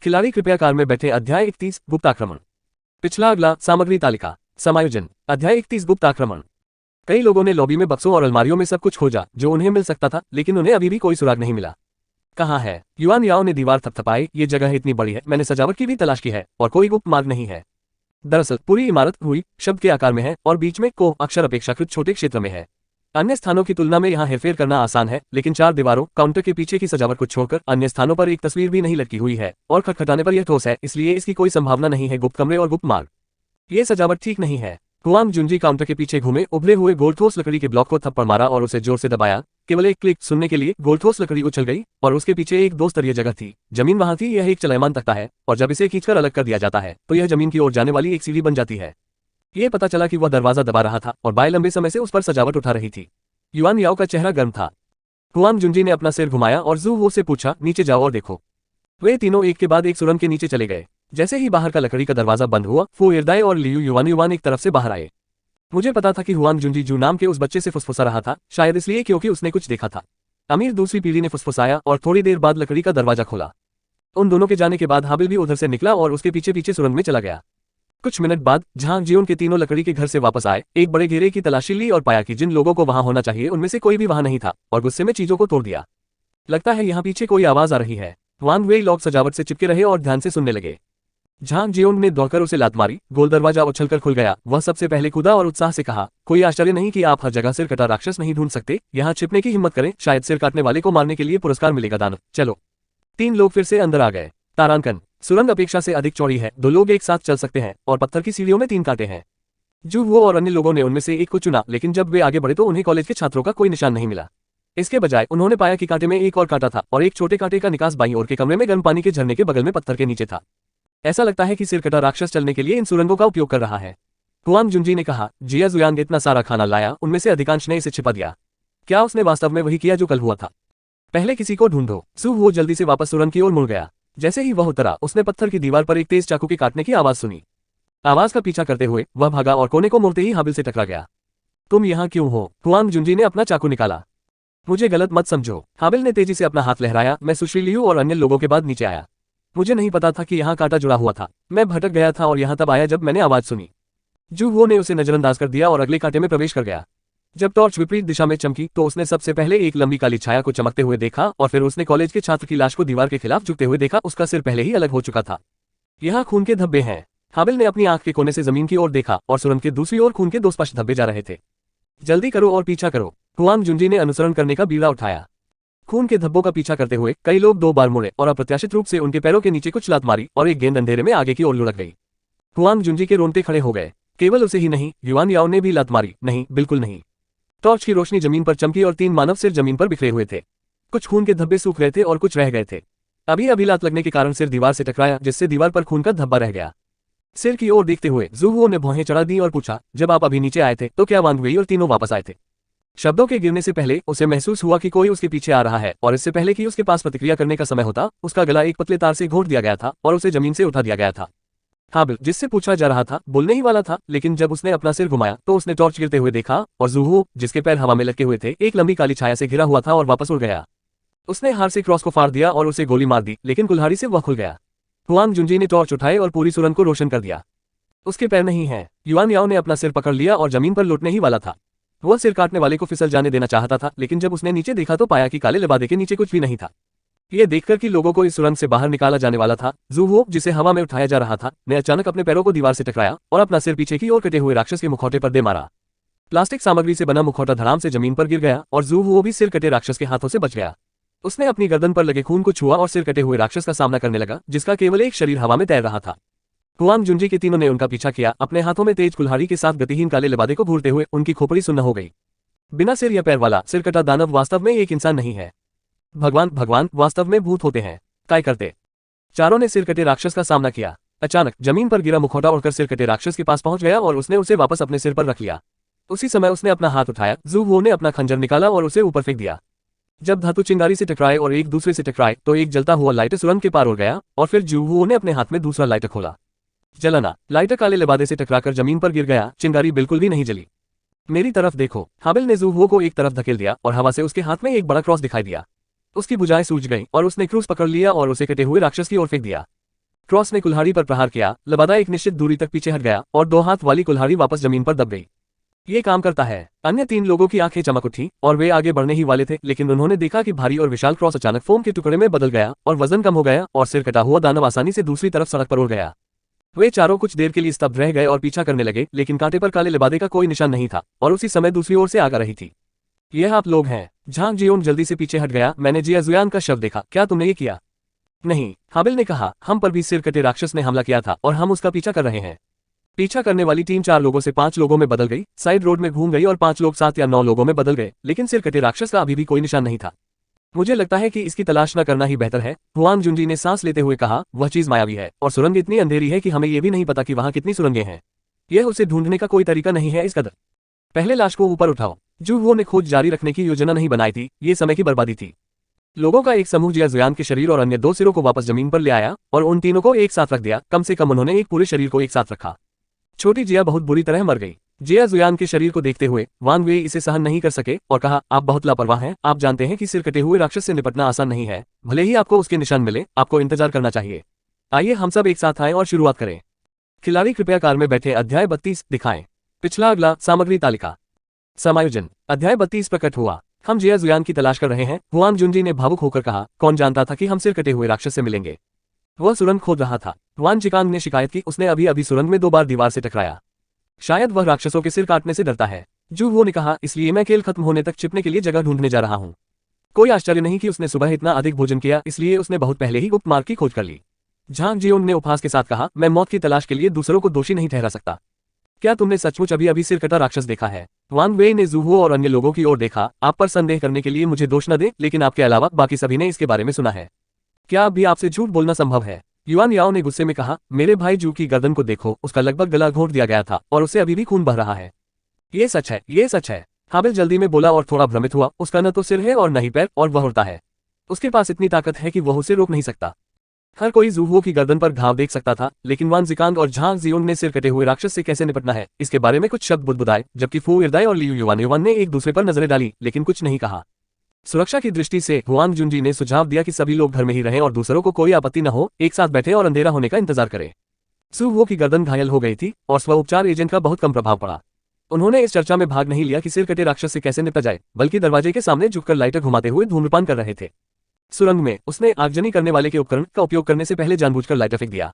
खिलाड़ी कृपया कार में बैठे। अध्याय 31 गुप्त आक्रमण। पिछला अगला सामग्री तालिका। समायोजन। अध्याय 31 गुप्त आक्रमण। कई लोगों ने लॉबी में बक्सों और अलमारियों में सब कुछ खोजा जो उन्हें मिल सकता था, लेकिन उन्हें अभी भी कोई सुराग नहीं मिला। कहाँ है? युआन याओ ने दीवार थपथपाई। ये जगह इतनी बड़ी है, मैंने सजावट की भी तलाश की है और कोई गुप्त मार्ग नहीं है। दरअसल पूरी इमारत हुई शब्द के आकार में है और बीच में को अक्षर अपेक्षाकृत छोटे क्षेत्र में है। अन्य स्थानों की तुलना में यहाँ हेरफेर करना आसान है, लेकिन चार दीवारों काउंटर के पीछे की सजावट को छोड़कर अन्य स्थानों पर एक तस्वीर भी नहीं लटकी हुई है और खटखटाने पर यह ठोस है, इसलिए इसकी कोई संभावना नहीं है गुप्त कमरे और गुप्त मार्ग। ये सजावट ठीक नहीं है। हुआंग जुंजी काउंटर के पीछे घूमे, उभरे हुए गोलठोस लकड़ी के ब्लॉक को थप्पड़ मारा और उसे जोर से दबाया। केवल एक क्लिक सुनने के लिए गोलठोस लकड़ी उछल गई और उसके पीछे एक दो स्तरीय जगह थी। जमीन वहां थी। यह एक चलयमान तख्ता है और जब इसे खींचकर अलग कर दिया जाता है तो यह जमीन की ओर जाने वाली एक सीढ़ी बन जाती है। ये पता चला कि वह दरवाजा दबा रहा था और बाय लंबे समय से उस पर सजावट उठा रही थी। युआन याओ का चेहरा गर्म था। हुआंग जुंजी ने अपना सिर घुमाया और जू वो से पूछा, नीचे जाओ और देखो। वे तीनों एक के बाद एक सुरंग के नीचे चले गए। जैसे ही बाहर का लकड़ी का दरवाजा बंद हुआ, फू एरदाई और लियू युआन एक तरफ से बाहर आए। मुझे पता था कि हुआंग जुंजी जू नाम के उस बच्चे से फुसफुसा रहा था, शायद इसलिए क्योंकि उसने कुछ देखा था। अमीर दूसरी पीढ़ी ने फुसफुसाया और थोड़ी देर बाद लकड़ी का दरवाजा खोला। उन दोनों के जाने के बाद हाबिल भी उधर से निकला और उसके पीछे पीछे सुरंग में चला गया। कुछ मिनट बाद झांग जियोन के तीनों लकड़ी के घर से वापस आए, एक बड़े घेरे की तलाशी ली और पाया कि जिन लोगों को वहां होना चाहिए उनमें से कोई भी वहां नहीं था और गुस्से में चीजों को तोड़ दिया। लगता है यहाँ पीछे कोई आवाज आ रही है। वांग वेई लॉक सजावट से चिपके रहे और ध्यान से सुनने लगे। झांग जियोन ने दौड़कर उसे लात मारी। गोल दरवाजा उछलकर खुल गया। वह सबसे पहले कूदा और उत्साह से कहा, कोई आश्चर्य नहीं कि आप हर जगह सिर कटा राक्षस नहीं ढूंढ सकते। यहाँ छिपने की हिम्मत करें, शायद सिर काटने वाले को मारने के लिए पुरस्कार मिलेगा दानव। चलो। तीन लोग फिर से अंदर आ गए। तारांकन। सुरंग अपेक्षा से अधिक चौड़ी है, दो लोग एक साथ चल सकते हैं और पत्थर की सीढ़ियों में तीन कांटे हैं। जू वो और अन्य लोगों ने उनमें से एक को चुना, लेकिन जब वे आगे बढ़े तो उन्हें कॉलेज के छात्रों का कोई निशान नहीं मिला। इसके बजाय उन्होंने पाया कि कांटे में एक और कांटा था और एक छोटे कांटे का निकास बाईं ओर के कमरे में गर्म पानी के झरने के बगल में पत्थर के नीचे था। ऐसा लगता है कि सिरकटा राक्षस चलने के लिए इन सुरंगों का उपयोग कर रहा है। हुआंग जुंजी ने कहा, जिया जुयांग इतना सारा खाना लाया, उनमें से अधिकांश ने इसे छिपा दिया। क्या उसने वास्तव में वही किया जो कल हुआ था? पहले किसी को ढूंढो। सू वो जल्दी से वापस सुरंग की ओर मुड़ गया। जैसे ही वह उतरा, उसने पत्थर की दीवार पर एक तेज चाकू के काटने की आवाज सुनी। आवाज का पीछा करते हुए वह भागा और कोने को मुड़ते ही हाबिल से टकरा गया। तुम यहाँ क्यों हो? हुआंग जुंजी ने अपना चाकू निकाला। मुझे गलत मत समझो। हाबिल ने तेजी से अपना हाथ लहराया। मैं सुश्री लियू और अन्य लोगों के बाद नीचे आया। मुझे नहीं पता था कि यहाँ कांटा जुड़ा हुआ था। मैं भटक गया था और यहाँ तब आया जब मैंने आवाज सुनी। जू वो ने उसे नजरअंदाज कर दिया और अगले कांटे में प्रवेश कर गया। जब टॉर्च विपरीत दिशा में चमकी तो उसने सबसे पहले एक लंबी काली छाया को चमकते हुए देखा और फिर उसने कॉलेज के छात्र की लाश को दीवार के खिलाफ झुकते हुए देखा। उसका सिर पहले ही अलग हो चुका था। यहाँ खून के धब्बे हैं। हाबिल ने अपनी आंख के कोने से जमीन की ओर देखा और सुरंग के दूसरी ओर खून के दो स्पष्ट धब्बे जा रहे थे। जल्दी करो और पीछा करो। हुआंग जुंजी ने अनुसरण करने का बीड़ा उठाया। खून के धब्बों का पीछा करते हुए कई लोग दो बार मुड़े और अप्रत्याशित रूप से उनके पैरों के नीचे कुछ लात मारी और एक गेंद अंधेरे में आगे की ओर लुढ़क गई। हुआंग जुंजी के रोंगटे खड़े हो गए। केवल उसे ही नहीं, युआन याओ ने भी लात मारी। नहीं, बिल्कुल नहीं। टॉर्च की रोशनी जमीन पर चमकी और तीन मानव सिर जमीन पर बिखरे हुए थे। कुछ खून के धब्बे सूख रहे थे और कुछ रह गए थे। अभी अभी लात लगने के कारण सिर दीवार से टकराया, जिससे दीवार पर खून का धब्बा रह गया। सिर की ओर देखते हुए जूवो ने भौहें चढ़ा दी और पूछा, जब आप अभी नीचे आए थे तो क्या वांग वेई और तीनों वापस आए थे? शब्दों के गिरने से पहले उसे महसूस हुआ कि कोई उसके पीछे आ रहा है और इससे पहले कि उसके पास प्रतिक्रिया करने का समय होता, उसका गला एक पतले तार से घोंट दिया गया था और उसे जमीन से उठा दिया गया था। हाबिल, जिससे पूछा जा रहा था, बोलने ही वाला था, लेकिन जब उसने अपना सिर घुमाया तो उसने टॉर्च गिरते हुए देखा और जूहो, जिसके पैर हवा में लटके हुए थे, एक लंबी काली छाया से घिरा हुआ था और वापस उड़ गया। उसने हार से क्रॉस को फाड़ दिया और उसे गोली मार दी, लेकिन कुल्हाड़ी से वह खुल गया। हुआंग जुंजी ने टॉर्च उठाए और पूरी सुरंग को रोशन कर दिया। उसके पैर नहीं हैं। युआन याओ ने अपना सिर पकड़ लिया और जमीन पर लौटने ही वाला था। वह सिर काटने वाले को फिसल जाने देना चाहता था, लेकिन जब उसने नीचे देखा तो पाया कि काले लिबादे के नीचे कुछ भी नहीं था। यह देखकर कि लोगों को इस सुरंग से बाहर निकाला जाने वाला था, जूहो, जिसे हवा में उठाया जा रहा था, ने अचानक अपने पैरों को दीवार से टकराया और अपना सिर पीछे की ओर कटे हुए राक्षस के मुखौटे पर दे मारा। प्लास्टिक सामग्री से बना मुखौटा धड़ाम से जमीन पर गिर गया और जूहो भी सिर कटे राक्षस के हाथों से बच गया। उसने अपनी गर्दन पर लगे खून को छुआ और सिर कटे हुए राक्षस का सामना करने लगा, जिसका केवल एक शरीर हवा में तैर रहा था। हुआंग जुंजी के तीनों ने उनका पीछा किया, अपने हाथों में तेज कुल्हाड़ी के साथ गतिहीन काले लिबादे को घूरते हुए। उनकी खोपड़ी सुन्न हो गई। बिना सिर या पैर वाला सिरकटा दानव वास्तव में एक इंसान नहीं है। भगवान वास्तव में भूत होते हैं। काय करते। चारों ने सिरकटे राक्षस का सामना किया। अचानक जमीन पर गिरा मुखौटा उड़कर सिरकटे राक्षस के पास पहुंच गया और उसने उसे वापस अपने सिर पर रख लिया। उसी समय उसने अपना हाथ उठाया, जूवो ने अपना खंजर निकाला और उसे ऊपर फेंक दिया। जब धातु चिंगारी से टकराए और एक दूसरे से टकराए तो एक जलता हुआ लाइटर सुरंग के पार उड़ गया और फिर जूवो ने अपने हाथ में दूसरा लाइटर खोला। जलना। लाइटर काले लिबादे से टकराकर जमीन पर गिर गया। चिंगारी बिल्कुल भी नहीं जली। मेरी तरफ देखो। हाबिल ने जूवो को एक तरफ धकेल दिया और हवा से उसके हाथ में एक बड़ा क्रॉस दिखाई दिया। उसकी भुजाएं सूज गईं और उसने क्रूस पकड़ लिया और उसे कटे हुए राक्षस की ओर फेंक दिया। क्रॉस ने कुल्हाड़ी पर प्रहार किया, लबादा एक निश्चित दूरी तक पीछे हट गया और 2 हाथ वाली कुल्हाड़ी वापस जमीन पर दब गई। ये काम करता है। अन्य 3 लोगों की आंखें चमक उठी और वे आगे बढ़ने ही वाले थे, लेकिन उन्होंने देखा कि भारी और विशाल क्रॉस अचानक फोम के टुकड़े में बदल गया और वजन कम हो गया और सिर कटा हुआ दानव आसानी से दूसरी तरफ सड़क पर उड़ गया। वे चारों कुछ देर के लिए स्तब्ध रह गए और पीछा करने लगे, लेकिन कांटे पर काले लिबादे का कोई निशान नहीं था और उसी समय दूसरी ओर से आ रही थी। यह आप लोग हैं। झांग जियोन जल्दी से पीछे हट गया। मैंने जिया जुयान का शव देखा। क्या तुमने ये किया? नहीं, हाबिल ने कहा। हम पर भी सिर कटे राक्षस ने हमला किया था और हम उसका पीछा कर रहे हैं। पीछा करने वाली टीम 4 लोगों से 5 लोगों में बदल गई, साइड रोड में घूम गई और 5 लोग 7 या 9 लोगों में बदल गए, लेकिन सिर कटे राक्षस का अभी भी कोई निशान नहीं था। मुझे लगता है कि इसकी तलाश न करना ही बेहतर है, हुआंग जुनजी ने सांस लेते हुए कहा। वह चीज मायावी है और सुरंग इतनी अंधेरी है कि हमें यह भी नहीं पता कि वहां कितनी सुरंगें हैं। यह उसे ढूंढने का कोई तरीका नहीं है इस कदर। पहले लाश को ऊपर उठाओ। जू वो ने खोज जारी रखने की योजना नहीं बनाई थी, ये समय की बर्बादी थी। लोगों का एक समूह जिया जुयान के शरीर और अन्य 2 सिरों को वापस जमीन पर ले आया और उन तीनों को एक साथ रख दिया। कम से कम उन्होंने एक पूरे शरीर को एक साथ रखा। छोटी जिया बहुत बुरी तरह मर गई। जिया जुयान के शरीर को देखते हुए वांग वे इसे सहन नहीं कर सके और कहा, आप बहुत लापरवाह हैं। आप जानते हैं कि सिर कटे हुए राक्षस से निपटना आसान नहीं है। भले ही आपको उसके निशान मिले, आपको इंतजार करना चाहिए। आइए हम सब एक साथ आएं और शुरुआत करें। खिलाड़ी कृपया कार में बैठे। अध्याय 32 दिखाएं। पिछला अगला सामग्री तालिका। समायोजन। अध्याय 32 प्रकट हुआ। हम जिया जुयान की तलाश कर रहे हैं, हुआंग जुनजी ने भावुक होकर कहा। कौन जानता था कि हम सिर कटे हुए राक्षस से मिलेंगे। वह सुरंग खोद रहा था। वान जिकांग ने शिकायत की। उसने अभी अभी सुरंग में 2 बार दीवार से टकराया। शायद वह राक्षसों के सिर काटने से डरता है। जू वो ने कहा, इसलिए मैं खेल खत्म होने तक छिपने के लिए जगह ढूंढने जा रहा हूँ। कोई आश्चर्य नहीं कि उसने सुबह इतना अधिक भोजन किया, इसलिए उसने बहुत पहले ही गुप्त मार्ग की खोज कर ली। झांग जियोन ने उपहास के साथ कहा, मैं मौत की तलाश के लिए दूसरों को दोषी नहीं ठहरा सकता। क्या तुमने सचमुच अभी अभी सिर कटा राक्षस देखा है? वांग वेई ने जूहो और अन्य लोगों की ओर देखा। आप पर संदेह करने के लिए मुझे दोष न दें, लेकिन आपके अलावा बाकी सभी ने इसके बारे में सुना है। क्या अभी आपसे झूठ बोलना संभव है? युआन याओ ने गुस्से में कहा, मेरे भाई जू की गर्दन को देखो, उसका लगभग गला घोंट दिया गया था और उससे अभी भी खून बह रहा है। ये सच है, ये सच है। हाबिल जल्दी में बोला और थोड़ा भ्रमित हुआ। उसका न तो सिर है और न ही पैर, और वह उड़ता है। उसके पास इतनी ताकत है कि वह उसे रोक नहीं सकता। हर कोई जूहो की गर्दन पर घाव देख सकता था, लेकिन वान जिकांग और झांग जियोंग ने सिर कटे हुए राक्षस से कैसे निपटना है, इसके बारे में कुछ शब्द बुदबुदाए, जबकि फू इरदाई और लियू युवान ने एक दूसरे पर नजरें डाली, लेकिन कुछ नहीं कहा। सुरक्षा की दृष्टि से हुआंग जुनजी ने सुझाव दिया कि सभी लोग घर में ही रहें और दूसरों को कोई आपत्ति न हो, एक साथ बैठे और अंधेरा होने का इंतजार करें। सू वो की गर्दन घायल हो गई थी और स्व उपचार एजेंट का बहुत कम प्रभाव पड़ा। उन्होंने इस चर्चा में भाग नहीं लिया कि सिर कटे राक्षस से कैसे निपटा जाए, बल्कि दरवाजे के सामने झुककर लाइटर घुमाते हुए धूम्रपान कर रहे थे। सुरंग में उसने आगजनी करने वाले के उपकरण का उपयोग करने से पहले जानबूझकर लाइटर फेंक दिया।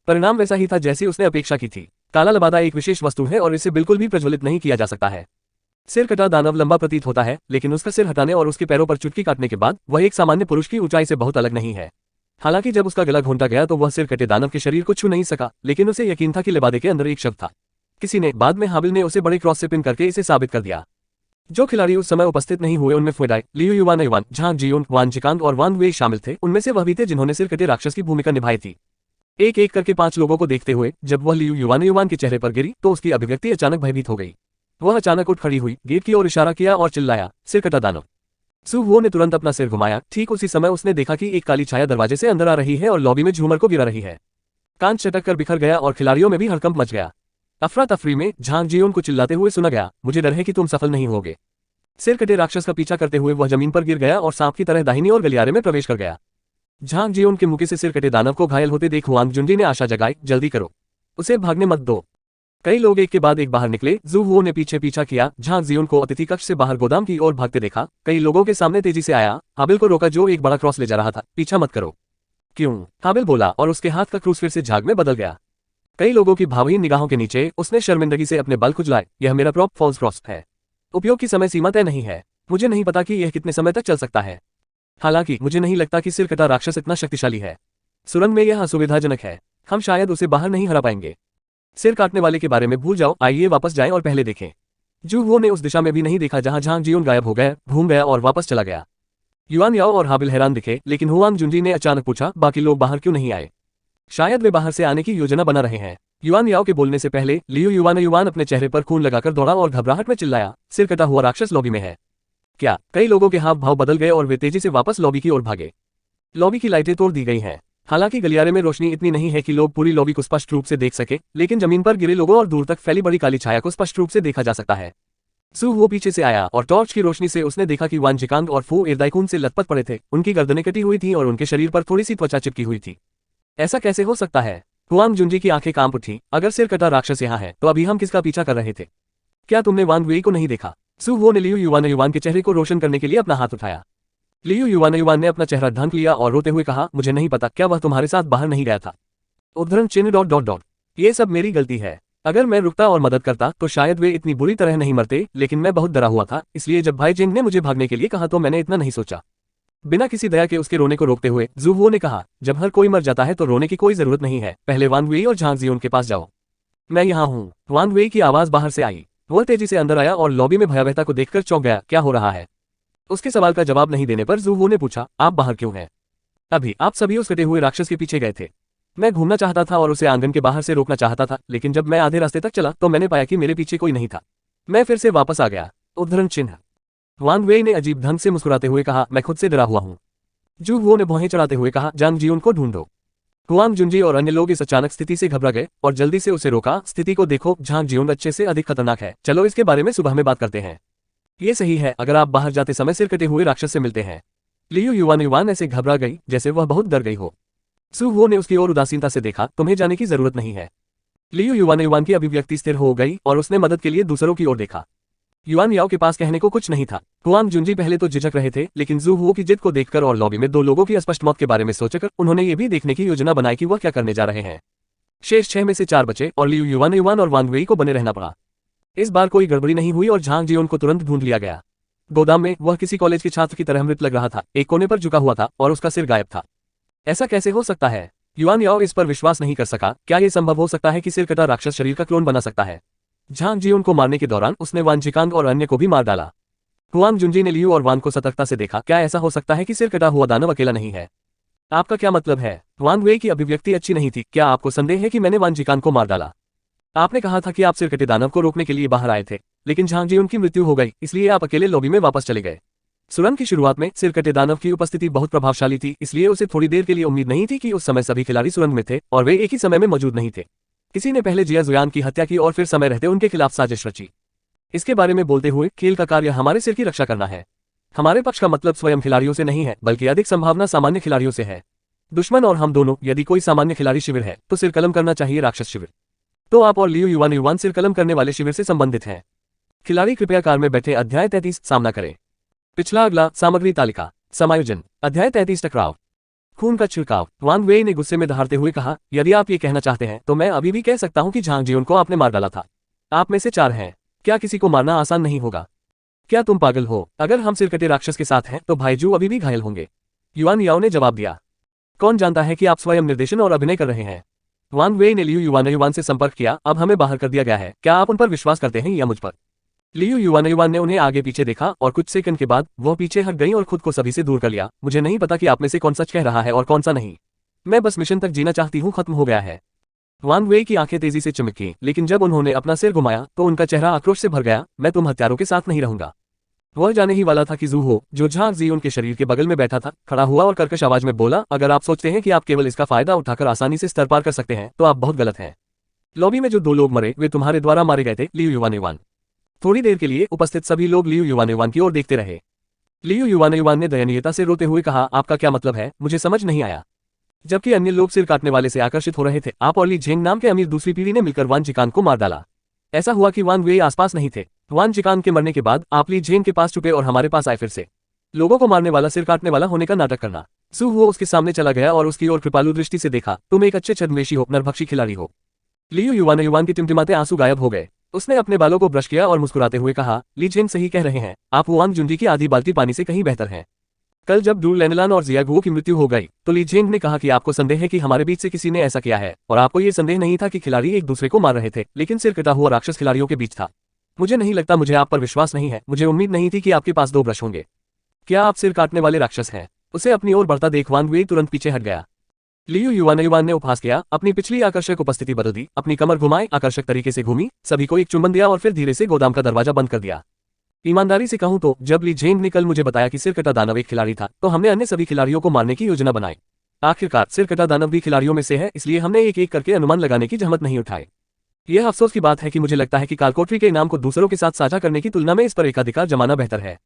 परिणाम वैसा ही था जैसी उसने अपेक्षा की थी। काला लबादा एक विशेष वस्तु है और इसे बिल्कुल भी प्रज्वलित नहीं किया जा सकता है। सिर कटा दानव लंबा प्रतीत होता है, लेकिन उसका सिर हटाने और उसके पैरों पर चुटकी काटने के बाद वह एक सामान्य पुरुष की ऊंचाई से बहुत अलग नहीं है। हालांकि जब उसका गला घोंटा गया तो वह सिर कटे दानव के शरीर को छू नहीं सका, लेकिन उसे यकीन था कि लिबादे के अंदर एक शब्द था। किसी ने, बाद में हाबिल ने उसे बड़े क्रॉस से पिन करके इसे साबित कर दिया। जो खिलाड़ी उस समय उपस्थित नहीं हुए उनमें फुएडाई, लियू युवान, झांग जियोन, वान जिकांग और वांग वेई शामिल थे। उनमें से वह भी थे जिन्होंने सिर कटे राक्षस की भूमिका निभाई थी। एक एक करके 5 लोगों को देखते हुए जब वह लियू युवान के चेहरे पर गिरी तो उसकी अभिव्यक्ति अचानक भयभीत हो गई। वह अचानक उठ खड़ी हुई, गेट की ओर इशारा किया और चिल्लाया, सिर कटा दानव। सू वो ने तुरंत अपना सिर घुमाया। ठीक उसी समय उसने देखा कि एक काली छाया दरवाजे से अंदर आ रही है और लॉबी में झूमर को गिरा रही है। कांच चटक कर बिखर गया और खिलाड़ियों में भी हड़कंप मच गया। अफरा तफरी में झांग जियोन को चिल्लाते हुए सुना गया, मुझे डर है कि तुम सफल नहीं होगे। सिर कटे राक्षस का पीछा करते हुए वह जमीन पर गिर गया और सांप की तरह दाहिनी ओर गलियारे में प्रवेश कर गया। झांग जियोन के मुके से सिर कटे दानव को घायल होते देख हुआंग जुनजी ने आशा जगाई, जल्दी करो, उसे भागने मत दो। कई लोग एक के बाद एक बाहर निकले। जू वो ने पीछे पीछा किया। झांग जियोन को अतिथि कक्ष से बाहर गोदाम की ओर भागते देखा। कई लोगों के सामने तेजी से आया। हाबिल को रोका जो एक बड़ा क्रॉस ले जा रहा था। पीछा मत करो। क्यों? हाबिल बोला और उसके हाथ का क्रूस फिर से झाग में बदल गया। कई लोगों की भावहीन निगाहों के नीचे उसने शर्मिंदगी से अपने बल खुजलाए, यह मेरा प्रॉप फॉल्स क्रॉस है। उपयोग की समय सीमा तय नहीं है। मुझे नहीं पता कि यह कितने समय तक चल सकता है। हालांकि मुझे नहीं लगता कि सिर कटा राक्षस इतना शक्तिशाली है। सुरंग में यह असुविधाजनक है। हम शायद उसे बाहर नहीं हरा पाएंगे। सिर काटने वाले के बारे में भूल जाओ, आइए वापस जाएं और पहले देखें। जू वो ने उस दिशा में भी नहीं देखा जहां झांग जियोन गायब हो गया, घूम गया और वापस चला गया। युआन याओ और हाबिल हैरान दिखे, लेकिन हुआंग जुनजी ने अचानक पूछा, बाकी लोग बाहर क्यों नहीं आए? शायद वे बाहर से आने की योजना बना रहे हैं। युआन याओ के बोलने से पहले लियू युवान अपने चेहरे पर खून लगाकर दौड़ा और घबराहट में चिल्लाया, सिर कटा हुआ राक्षस लॉबी में है। क्या? कई लोगों के हाव भाव बदल गए और वे तेजी से वापस लॉबी की ओर भागे। लॉबी की लाइटें तोड़ दी गई हैं। हालांकि गलियारे में रोशनी इतनी नहीं है कि लोग पूरी लॉबी को स्पष्ट रूप से देख सके, लेकिन जमीन पर गिरे लोगों और दूर तक फैली बड़ी काली छाया को स्पष्ट रूप से देखा जा सकता है। सू वो पीछे से आया और टॉर्च की रोशनी से उसने देखा कि वान जिकांग और फू इरदाई खून से लथपथ पड़े थे। उनकी गर्दनें कटी हुई थी और उनके शरीर पर थोड़ी सी त्वचा चिपकी हुई थी। ऐसा कैसे हो सकता है? हुआंग जुनजी की आंखें कांप उठी। अगर सिर कटा राक्षस यहाँ है तो अभी हम किसका पीछा कर रहे थे? क्या तुमने वांग वेई को नहीं देखा? सु वो ने लियू युवान के चेहरे को रोशन करने के लिए अपना हाथ उठाया। लियू युवान ने अपना चेहरा ढक लिया और रोते हुए कहा, मुझे नहीं पता, क्या वह तुम्हारे साथ बाहर नहीं गया था? उद्धरण चिन्ह ... ये सब मेरी गलती है। अगर मैं रुकता और मदद करता तो शायद वे इतनी बुरी तरह नहीं मरते, लेकिन मैं बहुत डरा हुआ था, इसलिए जब भाई जिंग ने मुझे भागने के लिए कहा तो मैंने इतना नहीं सोचा। बिना किसी दया के उसके रोने को रोकते हुए जू वो ने कहा, जब हर कोई मर जाता है तो रोने की कोई जरूरत नहीं है, पहले वांग वेई और झांग जियोन के पास जाओ। मैं यहाँ हूँ। वांग वेई की आवाज बाहर से आई। वह तेजी से अंदर आया और लॉबी में भयावहता को देखकर चौंक गया। क्या हो रहा है? उसके सवाल का जवाब नहीं देने पर जू वो ने पूछा, आप बाहर क्यों हैं? अभी आप सभी उस कटे हुए राक्षस के पीछे गए थे। मैं घूमना चाहता था और उसे आंगन के बाहर से रोकना चाहता था, लेकिन जब मैं आधे रास्ते तक चला तो मैंने पाया कि मेरे पीछे कोई नहीं था। मैं फिर से वापस आ गया। उद्धरण चिन्ह। वांग वेई ने अजीब ढंग से मुस्कुराते हुए कहा, मैं खुद से डरा हुआ हूँ। जू वो ने भौहें चढ़ाते हुए कहा, जांग जियोन को ढूंढो। हुआंग जुनजी और अन्य लोग इस अचानक स्थिति से घबरा गए और जल्दी से उसे रोका। स्थिति को देखो, झांग जियोन अच्छे से अधिक खतरनाक है, चलो इसके बारे में सुबह में बात करते हैं। ये सही है, अगर आप बाहर जाते समय सिर कटे हुए राक्षस से मिलते हैं। लियू युवान ऐसे घबरा गई जैसे वह बहुत डर गई हो। सु वो ने उसकी ओर उदासीनता से देखा, तुम्हें जाने की जरूरत नहीं है। लियू युवान की अभिव्यक्ति स्थिर हो गई और उसने मदद के लिए दूसरों की ओर देखा। युआन याओ के पास कहने को कुछ नहीं था। हुआंग जुनजी पहले तो झिझक रहे थे, लेकिन जू हुओ की जिद को देखकर और लॉबी में दो लोगों की स्पष्ट मौत के बारे में सोचकर उन्होंने ये भी देखने की योजना बनाई कि वह क्या करने जा रहे हैं। शेष 6 में से 4 बचे और लियू युवान और वांग वेई को बने रहना पड़ा। इस बार कोई गड़बड़ी नहीं हुई और झांग जियोन को तुरंत ढूंढ लिया गया। गोदाम में वह किसी कॉलेज के छात्र की तरह मृत लग रहा था, एक कोने पर झुका हुआ था और उसका सिर गायब था। ऐसा कैसे हो सकता है? युआन याओ इस पर विश्वास नहीं कर सका। क्या यह संभव हो सकता है कि सिर कटा राक्षस शरीर का क्लोन बना सकता है? झांग जियोन को मारने के दौरान उसने वान जिकांग और अन्य को भी मार डाला। हुआंग जुनजी ने लियू और वान को सतर्कता से देखा। क्या ऐसा हो सकता है कि सिर कटा हुआ दानव अकेला नहीं है? आपका क्या मतलब है? वांग वेई की अभिव्यक्ति अच्छी नहीं थी। क्या आपको संदेह है कि मैंने वान जिकांग को मार डाला? आपने कहा था कि आप सिर कटे दानव को रोकने के लिए बाहर आए थे, लेकिन झांग जियोन की मृत्यु हो गई, इसलिए आप अकेले लॉबी में वापस चले गए। सुरंग की शुरुआत में सिर कटे दानव की उपस्थिति बहुत प्रभावशाली थी, इसलिए उसे थोड़ी देर के लिए उम्मीद नहीं थी कि उस समय सभी खिलाड़ी सुरंग में थे और वे एक ही समय में मौजूद नहीं थे। किसी ने पहले जिया जुयान की हत्या की और फिर समय रहते उनके खिलाफ साजिश रची। इसके बारे में बोलते हुए, खेल का कार्य हमारे सिर की रक्षा करना है। हमारे पक्ष का मतलब स्वयं खिलाड़ियों से नहीं है, बल्कि अधिक संभावना सामान्य खिलाड़ियों से है। दुश्मन और हम दोनों, यदि कोई सामान्य खिलाड़ी शिविर है तो सिर कलम करना चाहिए राक्षस शिविर। तो आप और लियू युवान सिर कलम करने वाले शिविर से संबंधित हैं। खिलाड़ी कृपया कार में बैठे अध्याय 33 सामना करें। पिछला अगला सामग्री तालिका समायोजन अध्याय 33 टकराव खून का छिड़काव। वांग वेई ने गुस्से में दहाड़ते हुए कहा, यदि आप ये कहना चाहते हैं तो मैं अभी भी कह सकता हूं कि झांग जियोन को आपने मार डाला था। आप में से 4 हैं, क्या किसी को मारना आसान नहीं होगा? क्या तुम पागल हो? अगर हम सिर कटे राक्षस के साथ हैं तो भाईजू अभी भी घायल होंगे। युआन याओ ने जवाब दिया। कौन जानता है कि आप स्वयं निर्देशन और अभिनय कर रहे हैं? वांग वेई ने लियू युवान से संपर्क किया। अब हमें बाहर कर दिया गया है, क्या आप उन पर विश्वास करते हैं या मुझ पर? लियू युवान ने उन्हें आगे पीछे देखा और कुछ सेकंड के बाद वह पीछे हट गई और खुद को सभी से दूर कर लिया। मुझे नहीं पता कि आप में से कौन सच कह रहा है और कौन सा नहीं। मैं बस मिशन तक जीना चाहती हूँ, खत्म हो गया है। वांग वेई की आंखें तेजी से चमकी, लेकिन जब उन्होंने अपना सिर घुमाया तो उनका चेहरा आक्रोश से भर गया। मैं तुम हत्यारों के साथ नहीं रहूंगा। वह जाने ही वाला था कि जू हो, जो झांग जियोन के शरीर के बगल में बैठा था, खड़ा हुआ और कर्कश आवाज में बोला, अगर आप सोचते हैं कि आप केवल इसका फायदा उठाकर आसानी से स्तर पार कर सकते हैं तो आप बहुत गलत हैं। लॉबी में जो 2 लोग मरे वे तुम्हारे द्वारा मारे गए थे, लियू युवान। थोड़ी देर के लिए उपस्थित सभी लोग लियू युवान की ओर देखते रहे। लियू युवान ने दयनीयता से रोते हुए कहा, आपका क्या मतलब है? मुझे समझ नहीं आया। जबकि अन्य लोग सिर काटने वाले से आकर्षित हो रहे थे, आप और ली झेंग नाम के अमीर दूसरी पीढ़ी ने मिलकर वान जिकान को मार डाला। ऐसा हुआ कि वांग वेई आसपास नहीं थे। वान जिकान के मरने के बाद आप ली झेंग के पास छुपे और हमारे पास आए फिर से लोगों को मारने वाला, सिर काटने वाला होने का नाटक करना। सु वो उसके सामने चला गया और उसकी ओर कृपालु दृष्टि से देखा। तुम एक अच्छे छद्मवेशी हो, नरभक्षी खिलाड़ी हो। लियू युवान के टिमटिमाते आंसू गायब हो गए। उसने अपने बालों को ब्रश किया और मुस्कुराते हुए कहा, ली झेंग सही कह रहे हैं, आप वांग जुनजी की आधी बाल्टी पानी से कहीं बेहतर हैं। कल जब डू लेनलान और जियागुओ की मृत्यु हो गई तो ली झेंग ने कहा कि आपको संदेह है कि हमारे बीच से किसी ने ऐसा किया है, और आपको ये संदेह नहीं था कि खिलाड़ी एक दूसरे को मार रहे थे, लेकिन सिर कटा हुआ राक्षस खिलाड़ियों के बीच था। मुझे नहीं लगता, मुझे आप पर विश्वास नहीं है। मुझे उम्मीद नहीं थी कि आपके पास 2 ब्रश होंगे। क्या आप सिर काटने वाले राक्षस हैं? उसे अपनी ओर बढ़ता देख वांग वेई तुरंत पीछे हट गया। लियू युवान ने उपहास किया, अपनी पिछली आकर्षक उपस्थिति बदल दी, अपनी कमर घुमाए, आकर्षक तरीके से घूमी, सभी को एक चुंबन दिया और फिर धीरे से गोदाम का दरवाजा बंद कर दिया। ईमानदारी से कहूं तो जब ली झेंग ने कल मुझे बताया कि सिर कटा दानव एक खिलाड़ी था तो हमने अन्य सभी खिलाड़ियों को मारने की योजना बनाई। आखिरकार सिर कटा दानव भी खिलाड़ियों में से है, इसलिए हमने एक एक करके अनुमान लगाने की जहमत नहीं उठाई। यह अफसोस की बात है कि मुझे लगता है कि कालकोटरी के इनाम को दूसरों के साथ साझा करने की तुलना में इस पर एकाधिकार जमाना बेहतर है।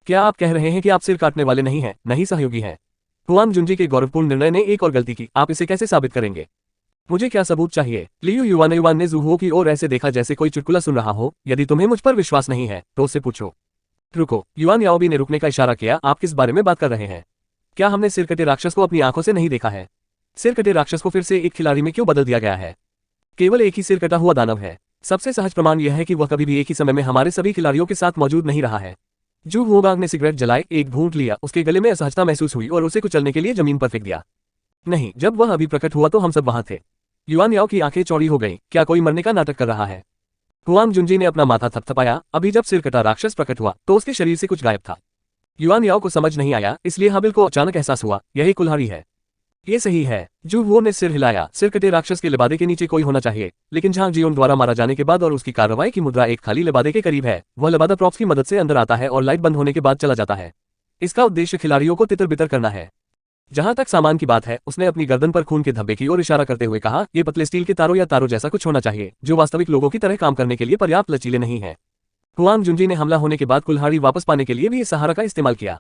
क्या आप कह रहे हैं कि आप सिर काटने वाले नहीं हैं, नहीं सहयोगी हैं? हुआंग जुनजी के गौरवपूर्ण निर्णय ने एक और गलती की। आप इसे कैसे साबित करेंगे? मुझे क्या सबूत चाहिए? लियू युआन ने जूहुओ की ओर ऐसे देखा जैसे कोई चुटकुला सुन रहा हो। यदि तुम्हें मुझ पर विश्वास नहीं है तो उससे पूछो। रुको, युआन याओबी ने रुकने का इशारा किया। आप किस बारे में बात कर रहे हैं? क्या हमने सिरकटे राक्षस को अपनी आंखों से नहीं देखा है? सिरकटे राक्षस को फिर से एक खिलाड़ी में क्यों बदल दिया गया है? केवल एक ही सिर कटा हुआ दानव है। सबसे सहज प्रमाण यह है कि वह कभी भी एक ही समय में हमारे सभी खिलाड़ियों के साथ मौजूद नहीं रहा है। जू हुआंग ने सिगरेट जलाए, एक घूंट लिया, उसके गले में असहजता महसूस हुई और उसे कुचलने के लिए जमीन पर फेंक दिया। नहीं, जब वह अभी प्रकट हुआ तो हम सब वहां थे। युआन याओ की आंखें चौड़ी हो गईं। क्या कोई मरने का नाटक कर रहा है? हुआंग जुनजी ने अपना माथा थपथपाया। अभी जब सिर कटा राक्षस प्रकट हुआ तो उसके शरीर से कुछ गायब था। युआन याओ को समझ नहीं आया, इसलिए हाबिल को अचानक एहसास हुआ, यही कुल्हाड़ी है। ये सही है। जू वो ने सिर हिलाया। सिर कटे राक्षस के लिबादे के नीचे कोई होना चाहिए, लेकिन झांग जियोन द्वारा मारा जाने के बाद और उसकी कार्रवाई की मुद्रा एक खाली लिबादे के करीब है। वह लिबादा प्रॉप्स की मदद से अंदर आता है और लाइट बंद होने के बाद चला जाता है। इसका उद्देश्य खिलाड़ियों को तितर बितर करना है। जहां तक सामान की बात है, उसने अपनी गर्दन पर खून के धब्बे की ओर इशारा करते हुए कहा, ये पतले स्टील के तारों या तारों जैसा कुछ होना चाहिए जो वास्तविक लोगों की तरह काम करने के लिए पर्याप्त लचीले नहीं है। हुआंग जुनजी ने हमला होने के बाद कुल्हाड़ी वापस पाने के लिए भी इस सहारा का इस्तेमाल किया।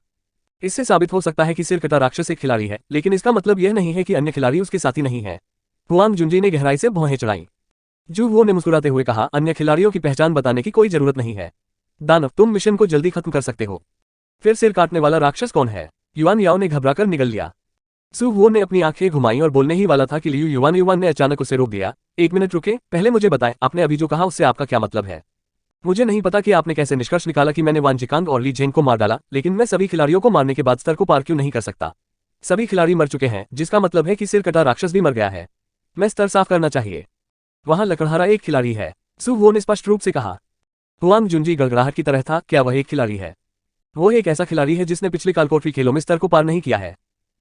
इससे साबित हो सकता है कि सिर कटा राक्षस एक खिलाड़ी है, लेकिन इसका मतलब यह नहीं है कि अन्य खिलाड़ी उसके साथी नहीं है। हुआंग जुनजी ने गहराई से भौहें चढ़ाई। जू वो ने मुस्कुराते हुए कहा, अन्य खिलाड़ियों की पहचान बताने की कोई जरूरत नहीं है। दानव, तुम मिशन को जल्दी खत्म कर सकते हो। फिर सिर काटने वाला राक्षस कौन है? युआन याओ ने घबराकर निगल लिया। सू वो ने अपनी आंखें घुमाई और बोलने ही वाला था कि लियू युआन ने अचानक उसे रोक दिया। एक मिनट रुके, पहले मुझे बताएं, आपने अभी जो कहा उससे आपका क्या मतलब है? मुझे नहीं पता कि आपने कैसे निष्कर्ष निकाला कि मैंने वान जिकांग और ली जेन को मार डाला, लेकिन मैं सभी खिलाड़ियों को मारने के बाद स्तर को पार क्यों नहीं कर सकता? सभी खिलाड़ी मर चुके हैं, जिसका मतलब है कि सिर कटा राक्षस भी मर गया है। मैं स्तर साफ करना चाहिए। वहां लकड़हारा एक खिलाड़ी है, सू वो ने स्पष्ट रूप से कहा। हुआंग जुनजी गड़गड़ाहट की तरह था। क्या वह एक खिलाड़ी है? वो एक ऐसा खिलाड़ी है जिसने पिछले कालकोटरी खेलों में स्तर को पार नहीं किया है।